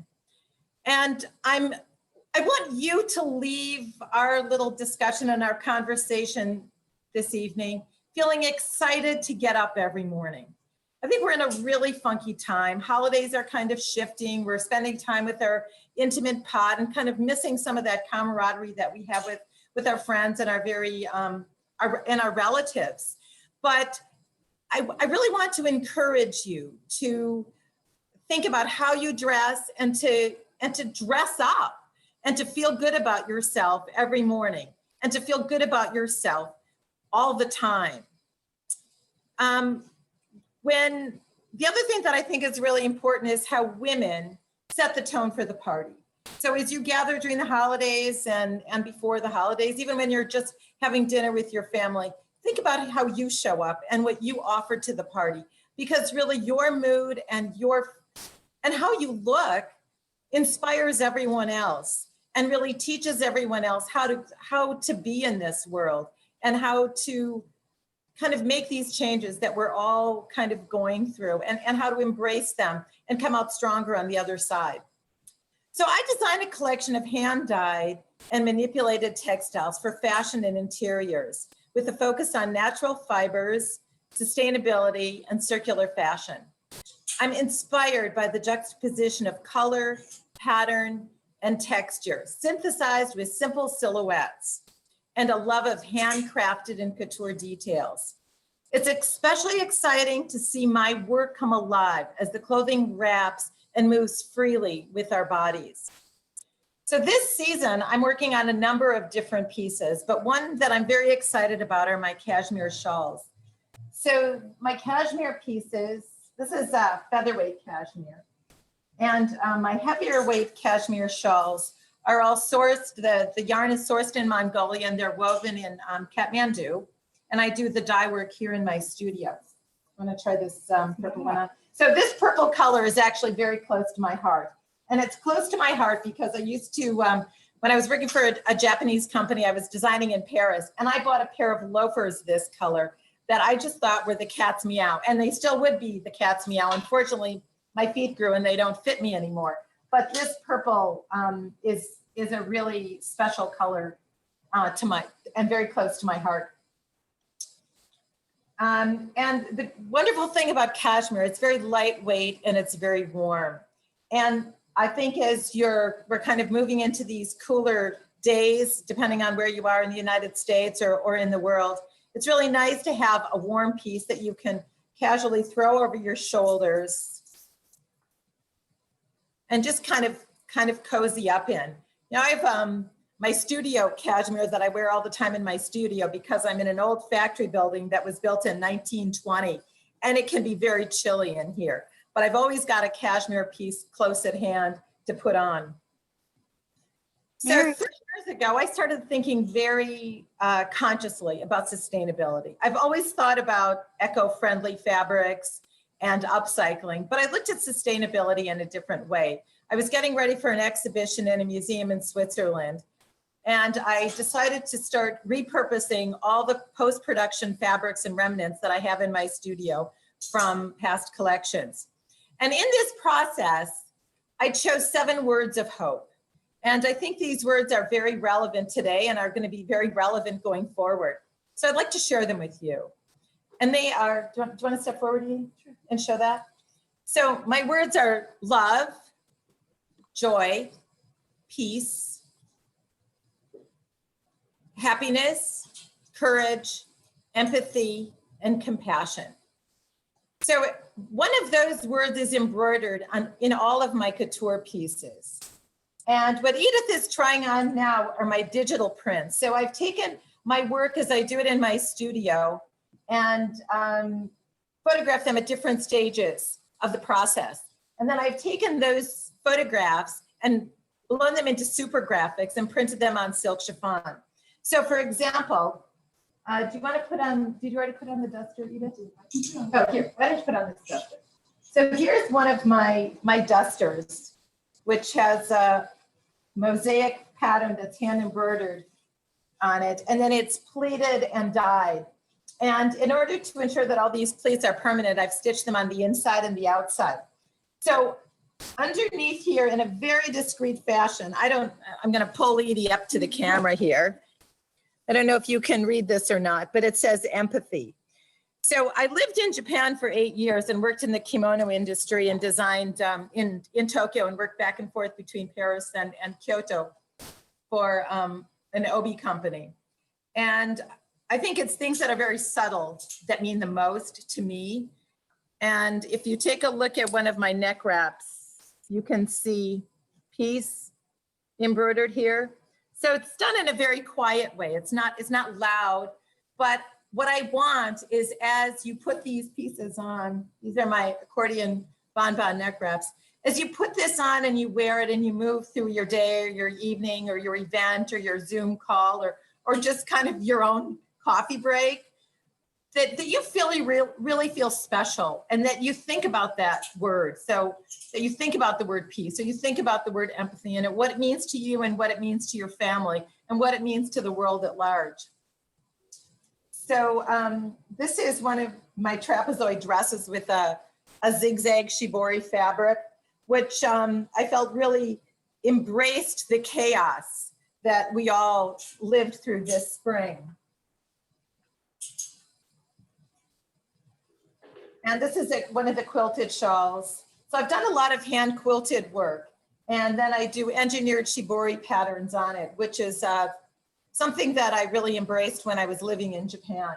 And I want you to leave our little discussion and our conversation this evening feeling excited to get up every morning. I think we're in a really funky time. Holidays are kind of shifting. We're spending time with our intimate pod and kind of missing some of that camaraderie that we have with our friends and our our relatives. But I really want to encourage you to think about how you dress and to dress up and to feel good about yourself every morning and to feel good about yourself all the time. When the other thing that I think is really important is how women set the tone for the party. So as you gather during the holidays and before the holidays, even when you're just having dinner with your family, think about how you show up and what you offer to the party, because really your mood and how you look inspires everyone else and really teaches everyone else how to be in this world and how to kind of make these changes that we're all kind of going through and how to embrace them and come out stronger on the other side. So I designed a collection of hand-dyed and manipulated textiles for fashion and interiors with a focus on natural fibers, sustainability, and circular fashion. I'm inspired by the juxtaposition of color, pattern, and texture, synthesized with simple silhouettes and a love of handcrafted and couture details. It's especially exciting to see my work come alive as the clothing wraps and moves freely with our bodies. So this season, I'm working on a number of different pieces, but one that I'm very excited about are my cashmere shawls. So my cashmere pieces, this is featherweight cashmere. And my heavier weight cashmere shawls are all sourced, the yarn is sourced in Mongolia and they're woven in Kathmandu. And I do the dye work here in my studio. I'm gonna try this purple one on. So this purple color is actually very close to my heart. And it's close to my heart because I used to, when I was working for a Japanese company, I was designing in Paris, and I bought a pair of loafers this color that I just thought were the cat's meow. And they still would be the cat's meow. Unfortunately, my feet grew and they don't fit me anymore. But this purple is a really special color and very close to my heart. And the wonderful thing about cashmere, it's very lightweight and it's very warm. And I think as we're kind of moving into these cooler days, depending on where you are in the United States or in the world, it's really nice to have a warm piece that you can casually throw over your shoulders and just kind of cozy up in. Now I have my studio cashmere that I wear all the time in my studio because I'm in an old factory building that was built in 1920, and it can be very chilly in here. But I've always got a cashmere piece close at hand to put on. So 3 years ago, I started thinking very consciously about sustainability. I've always thought about eco-friendly fabrics and upcycling, but I looked at sustainability in a different way. I was getting ready for an exhibition in a museum in Switzerland, And I decided to start repurposing all the post-production fabrics and remnants that I have in my studio from past collections. And in this process, I chose 7 words of hope. And I think these words are very relevant today and are going to be very relevant going forward. So I'd like to share them with you. And they are, do you want to step forward and show that? So my words are love, joy, peace, happiness, courage, empathy, and compassion. So one of those words is embroidered in all of my couture pieces. And what Edith is trying on now are my digital prints. So I've taken my work as I do it in my studio and photographed them at different stages of the process. And then I've taken those photographs and blown them into super graphics and printed them on silk chiffon. So for example, do you want to put on, did you already put on the duster, Edith? Oh, here, why don't you put on this duster? So here's one of my dusters, which has a mosaic pattern that's hand embroidered on it. And then it's pleated and dyed. And in order to ensure that all these pleats are permanent, I've stitched them on the inside and the outside. So underneath here in a very discreet fashion, I'm going to pull Edie up to the camera here. I don't know if you can read this or not, but it says empathy. So I lived in Japan for 8 years and worked in the kimono industry and designed in Tokyo and worked back and forth between Paris and Kyoto for an obi company. And I think it's things that are very subtle that mean the most to me. And if you take a look at one of my neck wraps, you can see peace embroidered here. So it's done in a very quiet way. It's not loud, but what I want is as you put these pieces on, these are my accordion bonbon neck wraps, as you put this on and you wear it and you move through your day or your evening or your event or your Zoom call or just kind of your own coffee break, that you really feel special and that you think about that word. So that you think about the word peace, or you think about the word empathy and what it means to you and what it means to your family and what it means to the world at large. So this is one of my trapezoid dresses with a zigzag shibori fabric, which I felt really embraced the chaos that we all lived through this spring. And this is one of the quilted shawls. So I've done a lot of hand quilted work, and then I do engineered shibori patterns on it, which is something that I really embraced when I was living in Japan.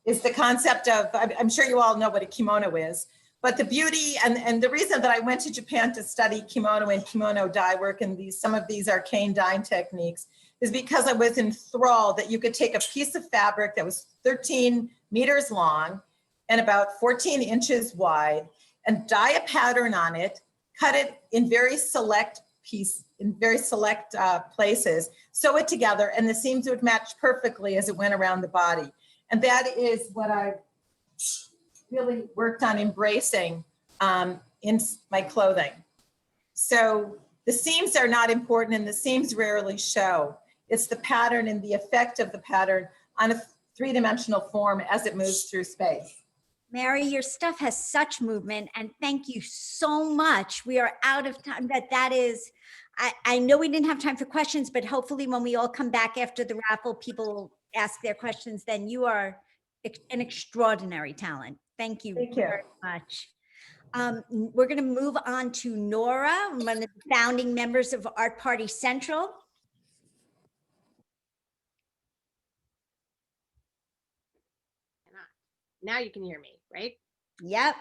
Is the concept of, I'm sure you all know what a kimono is, but the beauty and the reason that I went to Japan to study kimono and kimono dye work and some of these arcane dyeing techniques is because I was enthralled that you could take a piece of fabric that was 13 meters long and about 14 inches wide and dye a pattern on it, cut it in very select places, sew it together, and the seams would match perfectly as it went around the body. And that is what I really worked on embracing in my clothing. So the seams are not important and the seams rarely show. It's the pattern and the effect of the pattern on a three-dimensional form as it moves through space. Mary, your stuff has such movement, and thank you so much. We are out of time, but that is, I know we didn't have time for questions, but hopefully when we all come back after the raffle, people will ask their questions. Then you are an extraordinary talent. Thank you very much. We're going to move on to Nora, one of the founding members of Art Party Central. Now you can hear me, right? Yep.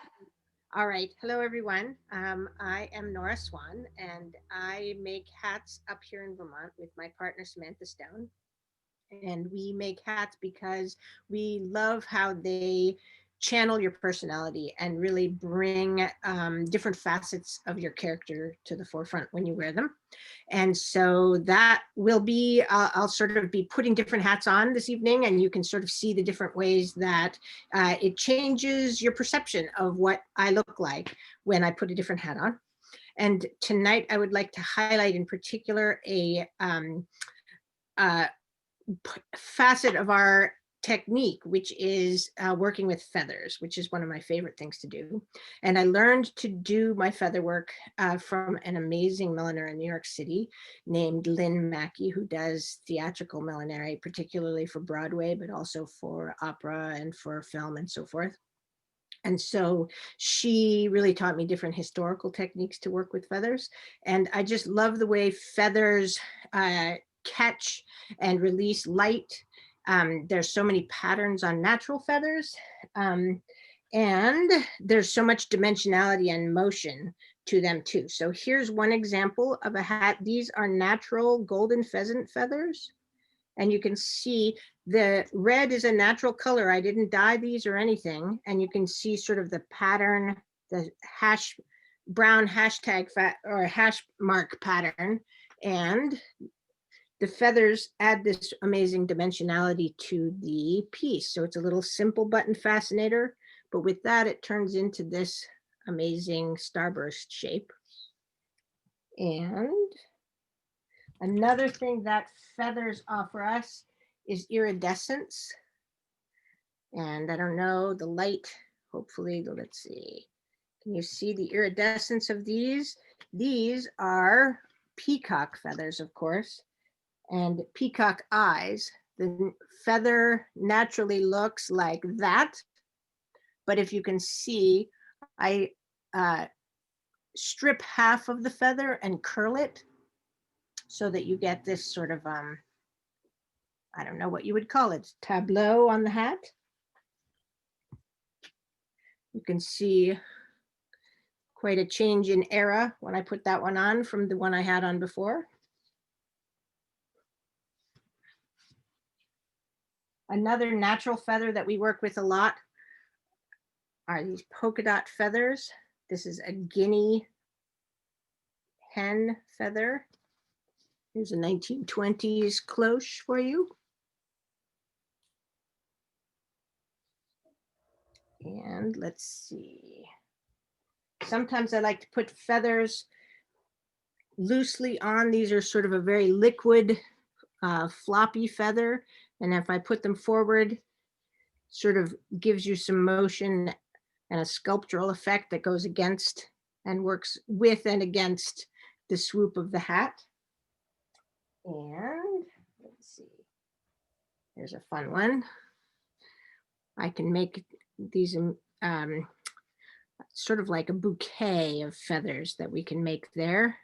All right. Hello, everyone. I am Nora Swan, and I make hats up here in Vermont with my partner, Samantha Stone. And we make hats because we love how they channel your personality and really bring different facets of your character to the forefront when you wear them. And so that will be, I'll sort of be putting different hats on this evening, and you can sort of see the different ways that it changes your perception of what I look like when I put a different hat on. And tonight I would like to highlight in particular a facet of our technique, which is working with feathers, which is one of my favorite things to do. And I learned to do my feather work from an amazing milliner in New York City named Lynn Mackey, who does theatrical millinery, particularly for Broadway, but also for opera and for film and so forth. And so she really taught me different historical techniques to work with feathers. And I just love the way feathers catch and release light. There's so many patterns on natural feathers, and there's so much dimensionality and motion to them too. So here's one example of a hat. These are natural golden pheasant feathers. And you can see the red is a natural color. I didn't dye these or anything. And you can see sort of the pattern, the brown hashtag or hash mark pattern. And the feathers add this amazing dimensionality to the piece. So it's a little simple button fascinator, but with that, it turns into this amazing starburst shape. And another thing that feathers offer us is iridescence. And I don't know, the light, hopefully, let's see. Can you see the iridescence of these? These are peacock feathers, of course, and peacock eyes. The feather naturally looks like that. But if you can see, I strip half of the feather and curl it so that you get this sort of, I don't know what you would call it, tableau on the hat. You can see quite a change in era when I put that one on from the one I had on before. Another natural feather that we work with a lot are these polka dot feathers. This is a guinea hen feather. Here's a 1920s cloche for you. And let's see. Sometimes I like to put feathers loosely on. These are sort of a very liquid, floppy feather. And if I put them forward, sort of gives you some motion and a sculptural effect that goes against and works with and against the swoop of the hat. And let's see, here's a fun one. I can make these sort of like a bouquet of feathers that we can make there.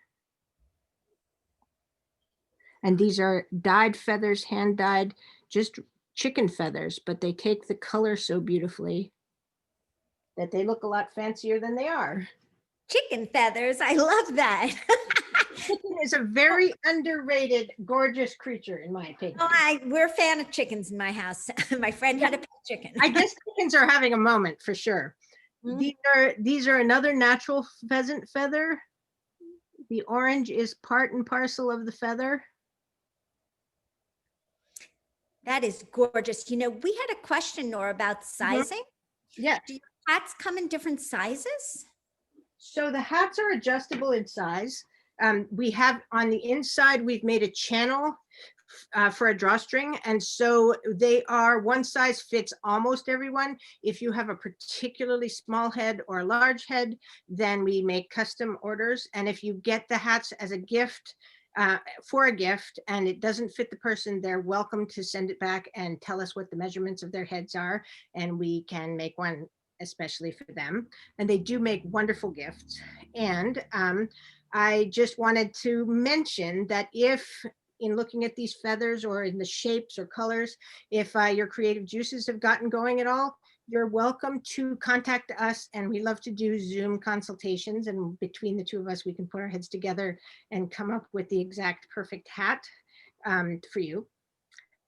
And these are dyed feathers, hand dyed, just chicken feathers, but they take the color so beautifully that they look a lot fancier than they are. Chicken feathers, I love that. Chicken is a very underrated, gorgeous creature, in my opinion. Oh, we're a fan of chickens in my house. My friend had a pet chicken. I guess chickens are having a moment for sure. These are another natural pheasant feather. The orange is part and parcel of the feather. That is gorgeous. You know, we had a question, Nora, about sizing. Yeah. Do your hats come in different sizes? So the hats are adjustable in size. We have on the inside, we've made a channel for a drawstring. And so they are one size fits almost everyone. If you have a particularly small head or a large head, then we make custom orders. And if you get the hats as a gift, for a gift, and it doesn't fit the person, they're welcome to send it back and tell us what the measurements of their heads are. And we can make one especially for them. And they do make wonderful gifts. And I just wanted to mention that if in looking at these feathers or in the shapes or colors, if your creative juices have gotten going at all, you're welcome to contact us, and we love to do Zoom consultations, and between the two of us, we can put our heads together and come up with the exact perfect hat for you.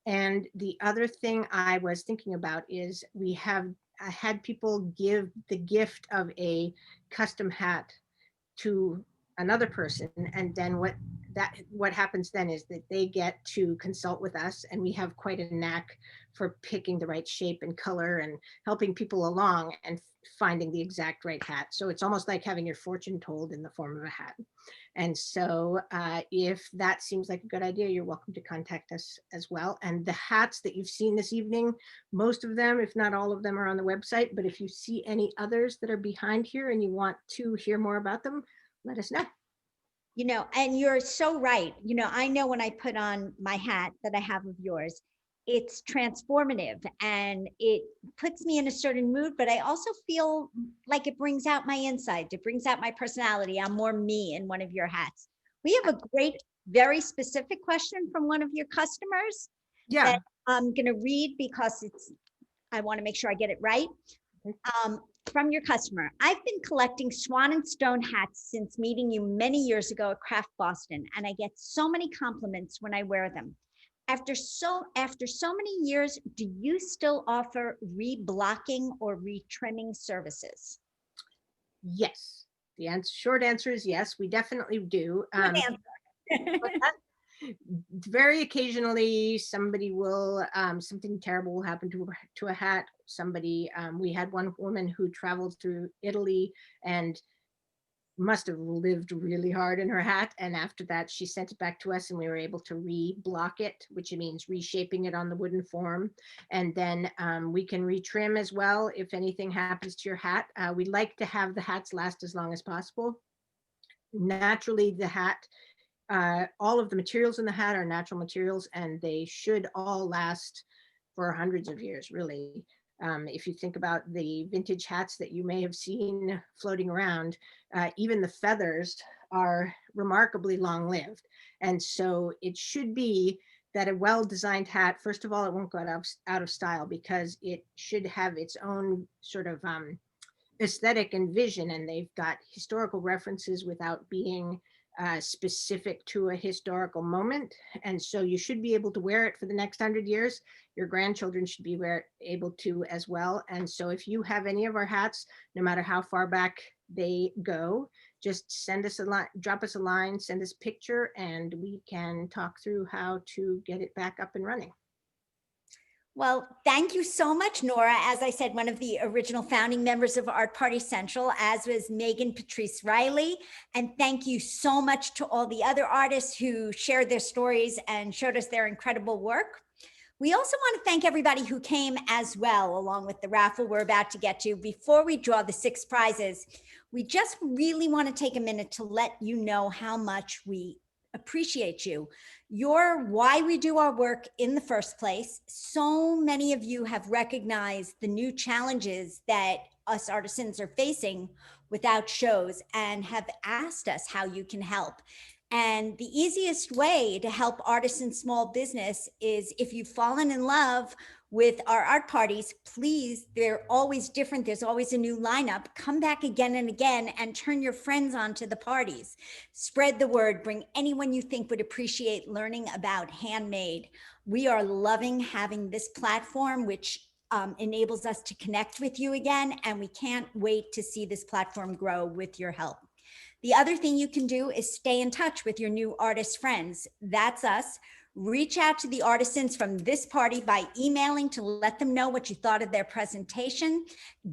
And the other thing I was thinking about is I had people give the gift of a custom hat to another person. And then what happens then is that they get to consult with us, and we have quite a knack for picking the right shape and color and helping people along and finding the exact right hat. So it's almost like having your fortune told in the form of a hat. And so if that seems like a good idea, you're welcome to contact us as well. And the hats that you've seen this evening, most of them, if not all of them, are on the website. But if you see any others that are behind here and you want to hear more about them, let us know. You know, and you're so right. You know, I know when I put on my hat that I have of yours, it's transformative and it puts me in a certain mood, but I also feel like it brings out my insides. It brings out my personality. I'm more me in one of your hats. We have a great, very specific question from one of your customers that I'm going to read because I want to make sure I get it right. From your customer, I've been collecting Swan&Stone hats since meeting you many years ago at Craft Boston, and I get so many compliments when I wear them. After so many years, do you still offer reblocking or retrimming services? Yes. The short answer is yes, we definitely do. Very occasionally somebody will, something terrible will happen to a hat. Somebody, we had one woman who traveled through Italy and must have lived really hard in her hat. And after that, she sent it back to us and we were able to re-block it, which means reshaping it on the wooden form. And then we can retrim as well if anything happens to your hat. We like to have the hats last as long as possible. Naturally, the hat, all of the materials in the hat are natural materials and they should all last for hundreds of years, really. If you think about the vintage hats that you may have seen floating around, even the feathers are remarkably long-lived. And so it should be that a well-designed hat, first of all, it won't go out of style because it should have its own sort of aesthetic and vision, and they've got historical references without being specific to a historical moment. And so you should be able to wear it for the next 100 years. Your grandchildren should be able to as well. And so if you have any of our hats, no matter how far back they go, just send us a line, drop us a line, send us a picture, and we can talk through how to get it back up and running. Well, thank you so much, Nora. As I said, one of the original founding members of Art Party Central, as was Meghan Patrice Riley. And thank you so much to all the other artists who shared their stories and showed us their incredible work. We also want to thank everybody who came as well, along with the raffle we're about to get to. Before we draw the 6 prizes, we just really want to take a minute to let you know how much we appreciate you. You're why we do our work in the first place. So many of you have recognized the new challenges that us artisans are facing without shows and have asked us how you can help. And the easiest way to help artists and small business is if you've fallen in love with our art parties, please, they're always different. There's always a new lineup. Come back again and again and turn your friends onto the parties. Spread the word, bring anyone you think would appreciate learning about handmade. We are loving having this platform, which enables us to connect with you again. And we can't wait to see this platform grow with your help. The other thing you can do is stay in touch with your new artist friends. That's us. Reach out to the artisans from this party by emailing to let them know what you thought of their presentation.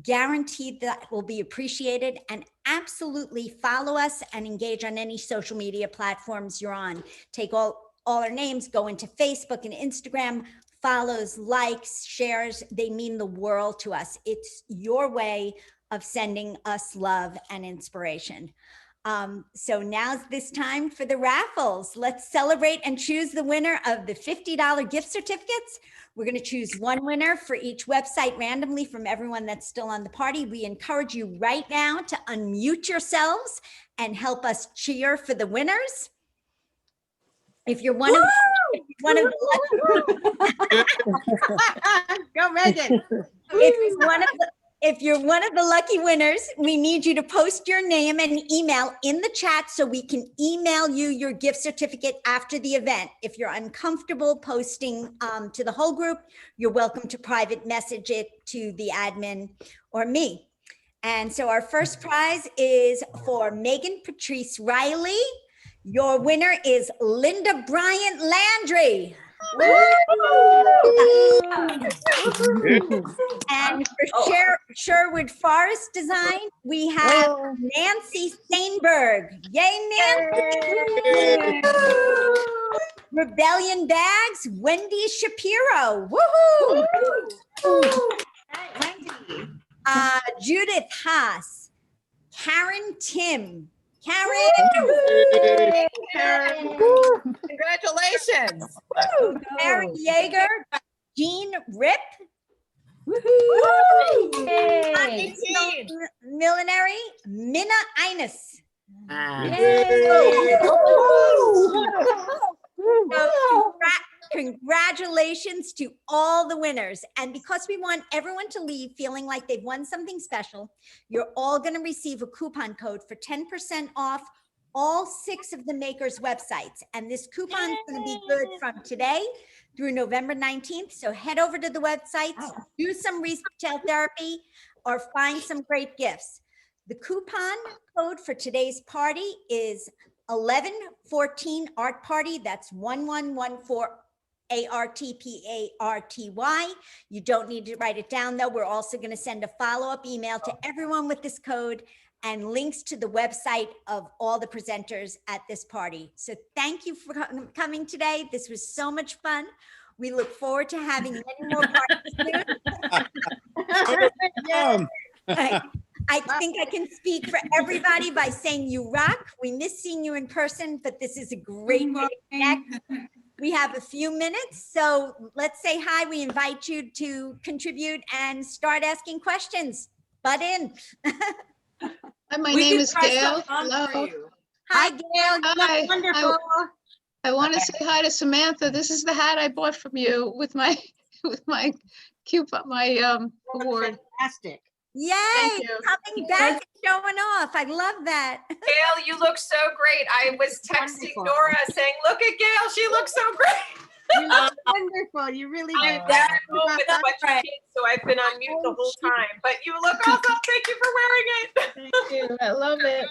Guaranteed that will be appreciated, and absolutely follow us and engage on any social media platforms you're on. Take all our names, go into Facebook and Instagram, follows, likes, shares. They mean the world to us. It's your way of sending us love and inspiration. So now's this time for the raffles. Let's celebrate and choose the winner of the $50 gift certificates. We're going to choose one winner for each website randomly from everyone that's still on the party. We encourage you right now to unmute yourselves and help us cheer for the winners. If you're one of Go Meghan. If you're one of the lucky winners, we need you to post your name and email in the chat so we can email you your gift certificate after the event. If you're uncomfortable posting to the whole group, you're welcome to private message it to the admin or me. And so our first prize is for Meghan Patrice Riley. Your winner is Linda Bryant Landry. And for Sherwood Forest Design, we have Nancy Steinberg. Yay, Nancy! Rebellion Bags, Wendy Shapiro. Woohoo! Judith Haas, Karen Tim. Karen! Congratulations. Mary Jaeger, Jean Rip. Untitled Millinery, Minna Ines. So congratulations to all the winners. And because we want everyone to leave feeling like they've won something special, you're all going to receive a coupon code for 10% off all 6 of the makers' websites. And this coupon is going to be good from today through November 19th. So head over to the websites, do some retail therapy, or find some great gifts. The coupon code for today's party is 1114 Art Party. That's 1114 ARTPARTY. You don't need to write it down though. We're also going to send a follow-up email to everyone with this code and links to the website of all the presenters at this party. So thank you for coming today. This was so much fun. We look forward to having many more parties soon. I think I can speak for everybody by saying you rock. We miss seeing you in person, but this is a great way to connect. We have a few minutes, so let's say hi. We invite you to contribute and start asking questions. Butt in. Hi, my name is Gail. Hello. Hi, Gail. Hi. Wonderful. I want to say hi to Samantha. This is the hat I bought from you with my coupon, award. Fantastic. Yay, Thank you. coming back and showing off. I love that. Gail, you look so great. I was texting Nora saying, look at Gail, she looks so great. You look wonderful. You really do. I'm back home with a bunch of kids, so I've been on mute the whole time. But you look awesome. Thank you for wearing it. Thank you. I love it.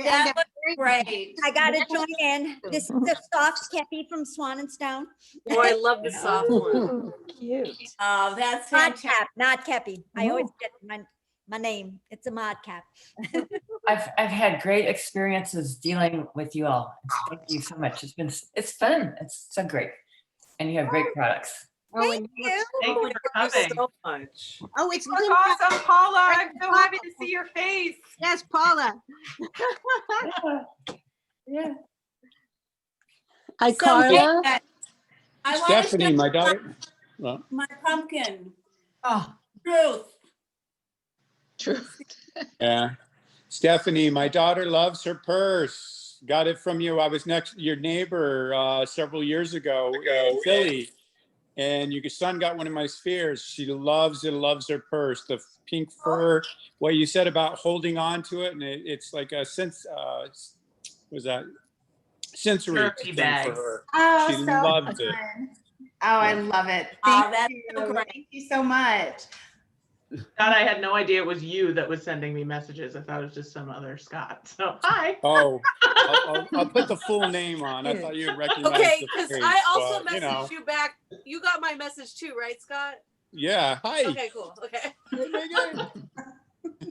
That looks great. I got to join in. This is the soft kepi from Swan&Stone. Oh, I love the soft one. Cute. Oh, that's Mod fantastic. cap, not kepi. I always get my name. It's a mod cap. I've had great experiences dealing with you all. Thank you so much. It's fun. It's so great. And you have great products. Thank you. Thank you for Thank you coming. so much. Oh, it's That's Linda. awesome, Paula. I'm so happy to see your face. Yes, Paula. Yeah. Hi, So, Carla. I want to Stephanie, my daughter. Well, my pumpkin. Oh, Truth. yeah. Stephanie, my daughter loves her purse. Got it from you. I was your neighbor several years ago in Philly. And your son got one of my spheres. She loves it, loves her purse. The pink fur, what you said about holding on to it. And it's like a sensory Therapy thing bags. for her. Oh, She so loved it. fun. Oh, I love it. Oh, Thank that's you. so great. Thank you so much. Scott, I had no idea it was you that was sending me messages. I thought it was just some other Scott. So hi. Oh, I'll put the full name on. I thought you would recognize Okay, the because face, I also but, messaged you back. You got my message too, right, Scott? Yeah, hi. Okay, cool. Okay.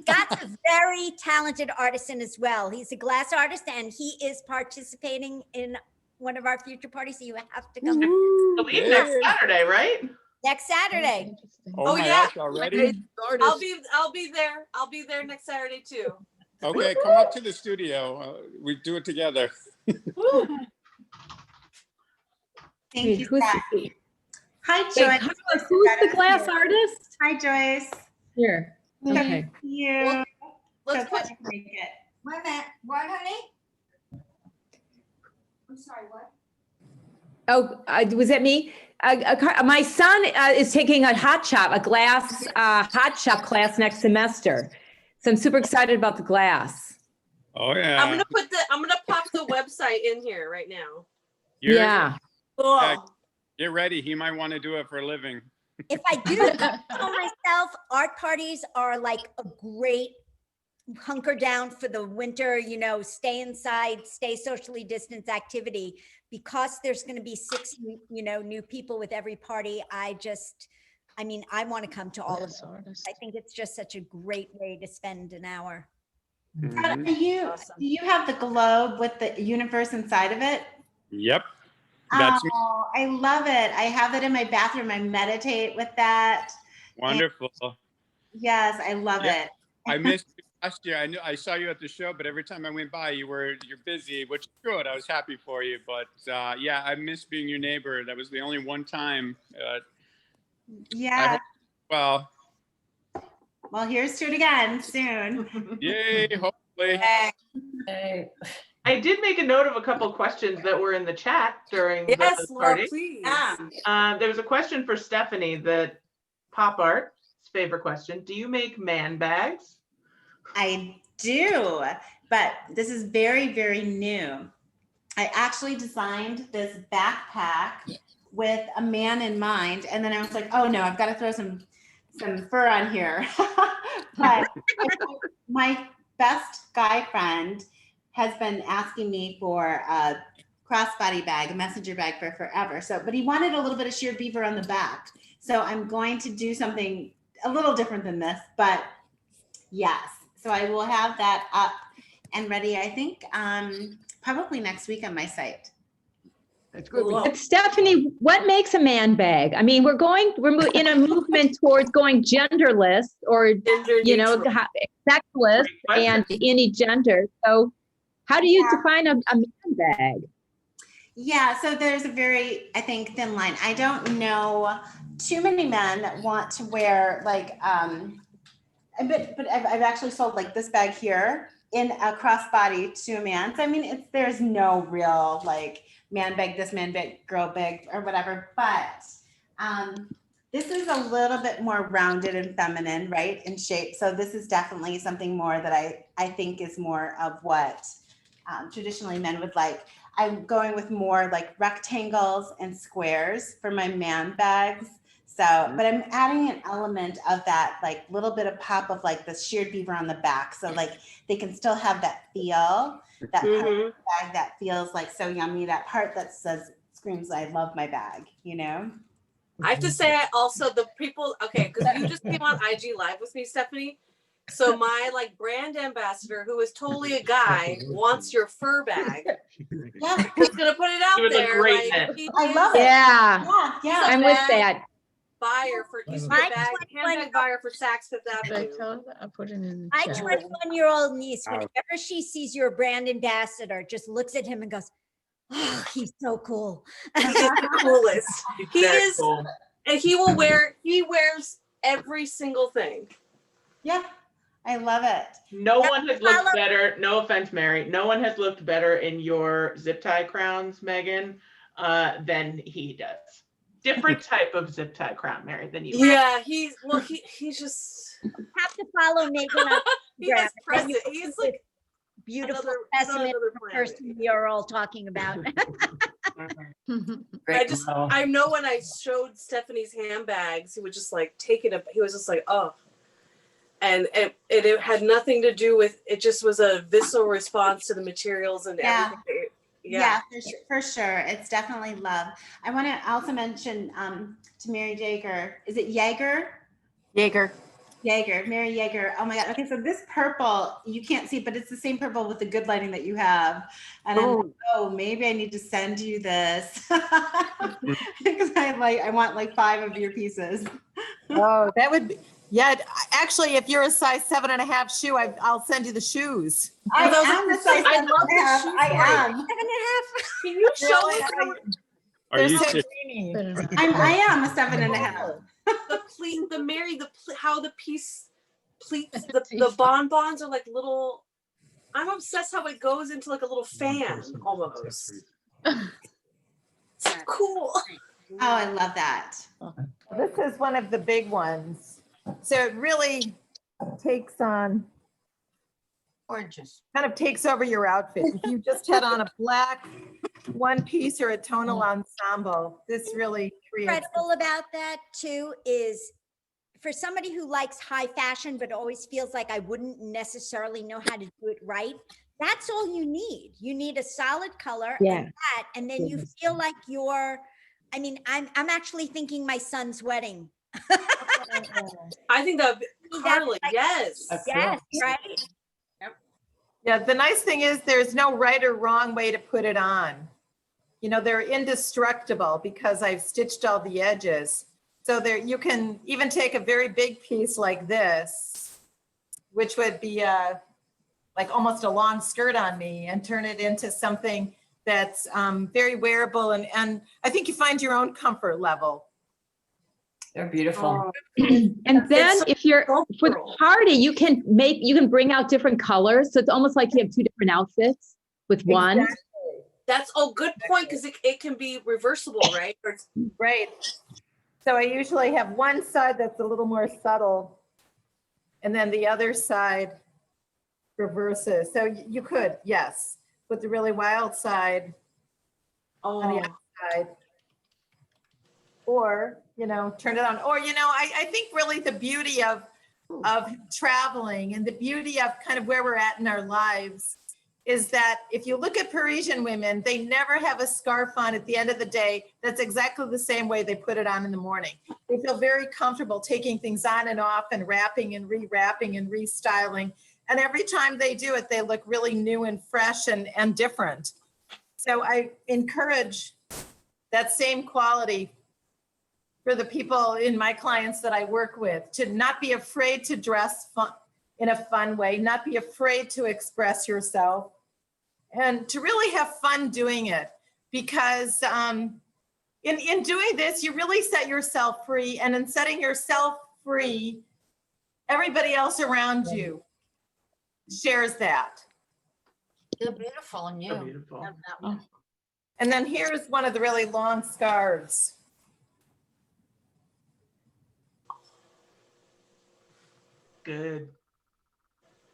Scott's a very talented artisan as well. He's a glass artist and he is participating in one of our future parties. So you have to come I believe next Saturday, right? next Saturday. Oh my yeah. gosh, already? I'll be there. I'll be there next Saturday too. Okay, come up to the studio. We do it together. Thank you, Who's Scott. the- Hi, Wait, Joyce. Carla, who's the glass artist? Hi, Joyce. Here. Okay. Thank you. Let's So put glad you could make it. Wait a minute. What, honey? I'm sorry, what? Oh, was that me? My son is taking a glass hot shop class next semester. So I'm super excited about the glass. Oh yeah. I'm gonna pop the website in here right now. You're- Yeah. Cool. Yeah, get ready. He might want to do it for a living. If I do tell myself, art parties are like a great hunker down for the winter, you know, stay inside, stay socially distanced activity. Because there's going to be 6, you know, new people with every party. I mean, I want to come to all of them. I think it's just such a great way to spend an hour. Do you have the globe with the universe inside of it? Yep. That's me. Oh, I love it. I have it in my bathroom. I meditate with that. Wonderful. Yes, I love it. I missed you last year. I knew I saw you at the show, but every time I went by, you're busy, which is good. I was happy for you, but yeah, I missed being your neighbor. That was the only one time. Yeah. Well, here's to it again soon. Yay! Hopefully. Hey. I did make a note of a couple questions that were in the chat during the Laura, party. please. There was a question for Stephanie that pop art's favorite question. Do you make man bags? I do, but this is very, very new. I actually designed this backpack with a man in mind, and then I was like, oh no, I've got to throw some fur on here. But my best guy friend has been asking me for a crossbody bag, a messenger bag for forever. But he wanted a little bit of sheared beaver on the back. So I'm going to do something a little different than this, but yes. So I will have that up and ready, I think, probably next week on my site. That's good. But Stephanie, what makes a man bag? I mean, we're in a movement towards going genderless or, you know, sexless and any gender. So how do you define a man bag? Yeah, so there's a very, I think, thin line. I don't know too many men that want to wear like, but I've actually sold like this bag here in a crossbody to a man. So I mean, there's no real like man bag, this man bag, girl bag, or whatever. But this is a little bit more rounded and feminine, right, in shape. So this is definitely something more that I think is more of what traditionally men would like. I'm going with more like rectangles and squares for my man bags. So, but I'm adding an element of that, like little bit of pop of like the sheared beaver on the back. So like they can still have that feel, that part of the bag that feels like so yummy. That part that says, screams, I love my bag, you know? I have to say, the people, okay, because you just came on IG Live with me, Stephanie. So my like brand ambassador, who is totally a guy, wants your fur bag. Yeah, just gonna put it out there. Like, I love it. Yeah, I'm with that. Buyer for he's a bag, handbag buyer for Saks Fifth Avenue. I'll put it in. My 21-year-old niece, whenever she sees your brand ambassador, just looks at him and goes, "Oh, he's so cool." He's the coolest. He is, cool. And he wears every single thing. Yeah. I love it. No one has looked better. No offense, Mary. No one has looked better in your zip tie crowns, Megan, than he does. Different type of zip tie crown, Mary, than you. Yeah, he's just have to follow Meghan on Instagram. He's like beautiful specimen person we are all talking about. I know when I showed Stephanie's handbags, he was just like taking it. He was just like, oh. And it had nothing to do with, it just was a visceral response to the materials and everything. Yeah, for sure. It's definitely love. I want to also mention to Mary Jaeger. Is it Jaeger? Jaeger. Jaeger, Mary Jaeger. Oh my God. Okay, so this purple, you can't see, but it's the same purple with the good lighting that you have. And I'm like, oh, maybe I need to send you this. Because I want like 5 of your pieces. Oh, that would be. Yeah, actually, if you're a size 7.5 shoe, I'll send you the shoes. I am a size 7.5. I am 7.5. Can you show us? Are you so serious? I am a 7.5. The pleat, how the piece pleats, the bonbons are like little. I'm obsessed how it goes into like a little fan almost. So cool. Oh, I love that. This is one of the big ones. So it really takes on Gorgeous. Kind of takes over your outfit. If you just had on a black one piece or a tonal ensemble, this really creates. Incredible about that too is for somebody who likes high fashion, but always feels like I wouldn't necessarily know how to do it right. That's all you need. You need a solid color and then you feel like you're, I mean, I'm actually thinking my son's wedding. I think that Carla, yes. Yes, right? Yeah, the nice thing is there's no right or wrong way to put it on. You know, they're indestructible because I've stitched all the edges. So there, you can even take a very big piece like this, which would be like almost a long skirt on me, and turn it into something that's very wearable. And I think you find your own comfort level. They're beautiful. And then if you're for the party, you can bring out different colors. So it's almost like you have two different outfits with one. Exactly. That's a good point because it can be reversible, right? Right. So I usually have one side that's a little more subtle, and then the other side reverses. So you could, yes, put the really wild side on the outside. Or, you know, turn it on. Or, you know, I think really the beauty of traveling and the beauty of kind of where we're at in our lives is that if you look at Parisian women, they never have a scarf on at the end of the day that's exactly the same way they put it on in the morning. They feel very comfortable taking things on and off and wrapping and re-wrapping and restyling. And every time they do it, they look really new and fresh and different. So I encourage that same quality for the people in my clients that I work with, to not be afraid to dress in a fun way, not be afraid to express yourself, and to really have fun doing it. Because in doing this, you really set yourself free, and in setting yourself free, everybody else around you shares that. They're beautiful and you. So beautiful. Love that one. And then here's one of the really long scarves. Good.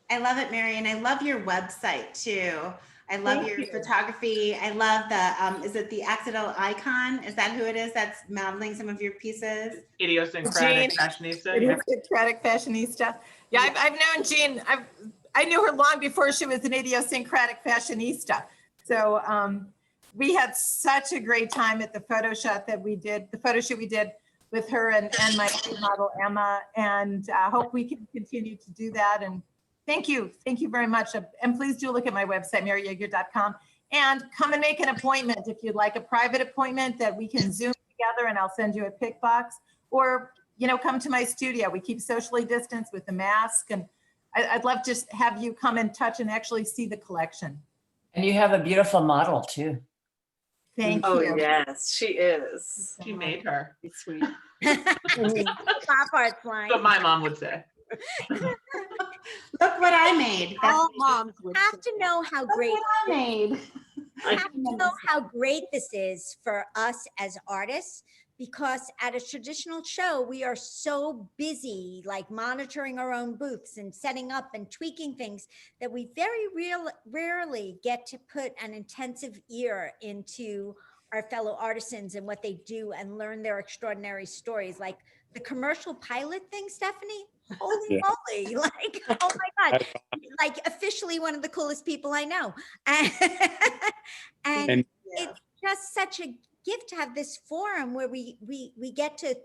I love it, Mary, and I love your website too. I love your photography. I love the, is it the accidental icon? Is that who it is that's modeling some of your pieces? Idiosyncratic fashionista. Idiosyncratic fashionista. Yeah, I've known Jean. I knew her long before she was an idiosyncratic fashionista. So we had such a great time at the photo shoot we did with her and my model Emma, and I hope we can continue to do that. And thank you very much. And please do look at my website, maryjaeger.com, and come and make an appointment if you'd like a private appointment that we can Zoom together, and I'll send you a pick box, or, you know, come to my studio. We keep socially distanced with the mask, and I'd love to have you come and touch and actually see the collection. And you have a beautiful model too. Thank you. you. Oh yes, she is. She made her. It's sweet. Pop art's line. What my mom would say. Look what I made. All moms would have to know how great I made. have to know how great this is for us as artists, because at a traditional show, we are so busy, like monitoring our own booths and setting up and tweaking things, that we very rarely get to put an intensive ear into our fellow artisans and what they do and learn their extraordinary stories. Like the commercial pilot thing, Stephanie, holy moly, like, oh my God, like officially one of the coolest people I know. And it's just such a gift to have this forum where we get to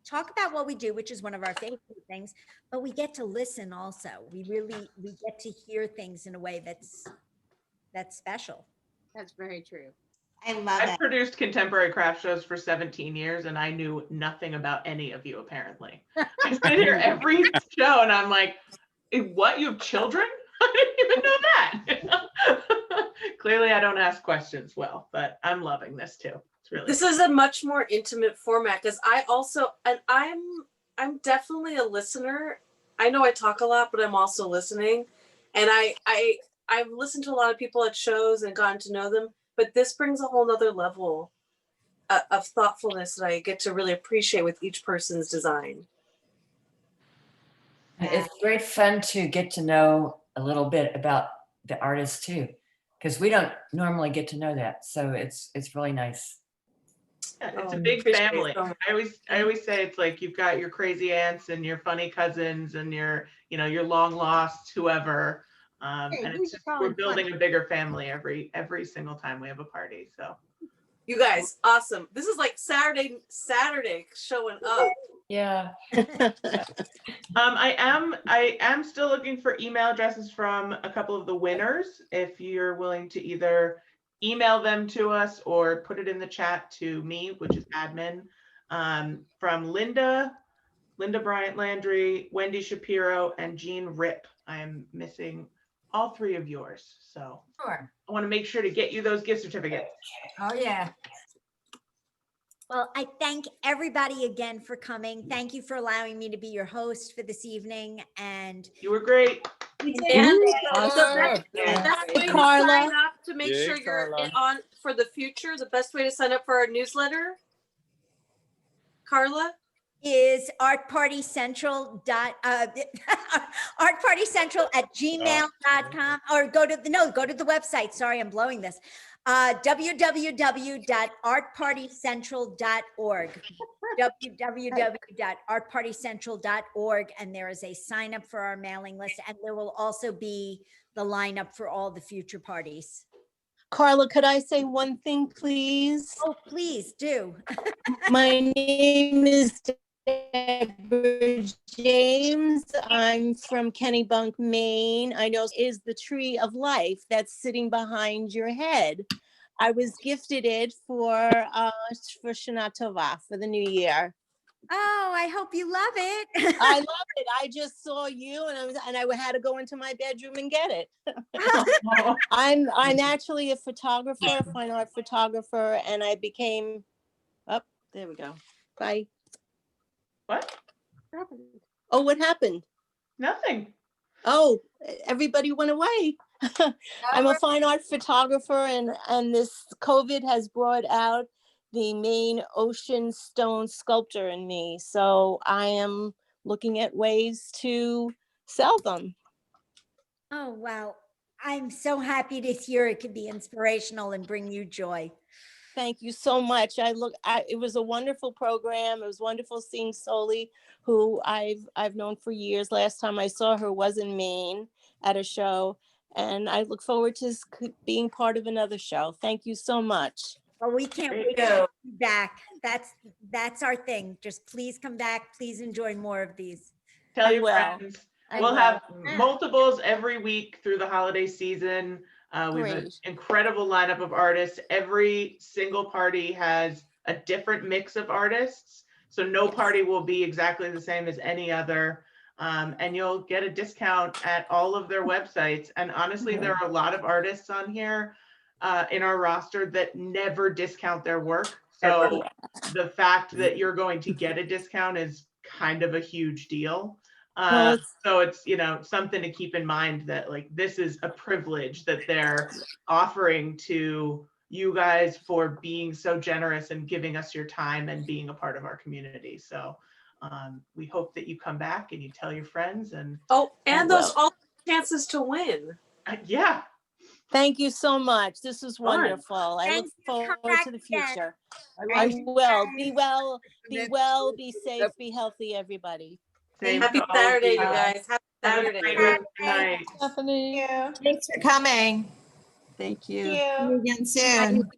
talk about what we do, which is one of our favorite things, but we get to listen also. We get to hear things in a way that's special. That's very true. I love I've it. produced contemporary craft shows for 17 years, and I knew nothing about any of you, apparently. I sit here every show, and I'm like, what, you have children? I didn't even know that. Clearly, I don't ask questions well, but I'm loving this too. It's really This fun. is a much more intimate format, because I'm definitely a listener. I know I talk a lot, but I'm also listening. And I've listened to a lot of people at shows and gotten to know them, but this brings a whole nother level of thoughtfulness that I get to really appreciate with each person's design. It's great fun to get to know a little bit about the artist too, because we don't normally get to know that. So it's really nice. Yeah, it's Oh, a big appreciate it family. so much. I always say it's like you've got your crazy aunts and your funny cousins and your, you know, your long lost whoever. And it's just, we're building a bigger family every single time we have a party. So You guys, awesome. This is like Saturday showing up. Yeah. I am still looking for email addresses from a couple of the winners. If you're willing to either email them to us or put it in the chat to me, which is admin, from Linda Bryant Landry, Wendy Shapiro, and Jean Rip. I am missing all three of yours. So Sure. I want to make sure to get you those gift certificates. Oh, yeah. Well, I thank everybody again for coming. Thank you for allowing me to be your host for this evening. And you were great. And the best way to Karla. sign up to make Yay, sure you're Karla. on for the future, the best way to sign up for our newsletter, Karla? is artpartycentral artpartycentral@gmail.com, or go to the website. Sorry, I'm blowing this. www.artpartycentral.org. www.artpartycentral.org, and there is a sign up for our mailing list, and there will also be the lineup for all the future parties. Karla, could I say one thing, please? Oh, please do. My name is Deborah James. I'm from Kennebunk, Maine. I know is the tree of life that's sitting behind your head. I was gifted it for Shana Tova, for the new year. Oh, I hope you love it. I love it. I just saw you and I had to go into my bedroom and get it. I'm actually a photographer, a fine art photographer, and I became, oh, there we go. Bye. What? Oh, what happened? Nothing. Oh, everybody went away. I'm a fine art photographer, and this COVID has brought out the main ocean stone sculptor in me. So I am looking at ways to sell them. Oh, well, I'm so happy to hear it could be inspirational and bring you joy. Thank you so much. It was a wonderful program. It was wonderful seeing Soli, who I've known for years. Last time I saw her was in Maine at a show, and I look forward to being part of another show. Thank you so much. Well, we can't wait to have you back. That's our thing. Just please come back. Please enjoy more of these. Tell your friends. We'll have multiples every week through the holiday season. We have an incredible lineup of artists. Every single party has a different mix of artists. So no party will be exactly the same as any other. And you'll get a discount at all of their websites. And honestly, there are a lot of artists on here in our roster that never discount their work. So the fact that you're going to get a discount is kind of a huge deal. So it's, you know, something to keep in mind that like this is a privilege that they're offering to you guys for being so generous and giving us your time and being a part of our community. So we hope that you come back and you tell your friends and those all chances to win. Yeah. Thank you so much. This was wonderful. I look forward to the future. I will. Be well, be safe, be healthy, every Happy Saturday, you guys. Happy Saturday. Good night. Stephanie. Thanks for coming. Thank you. See you again soon.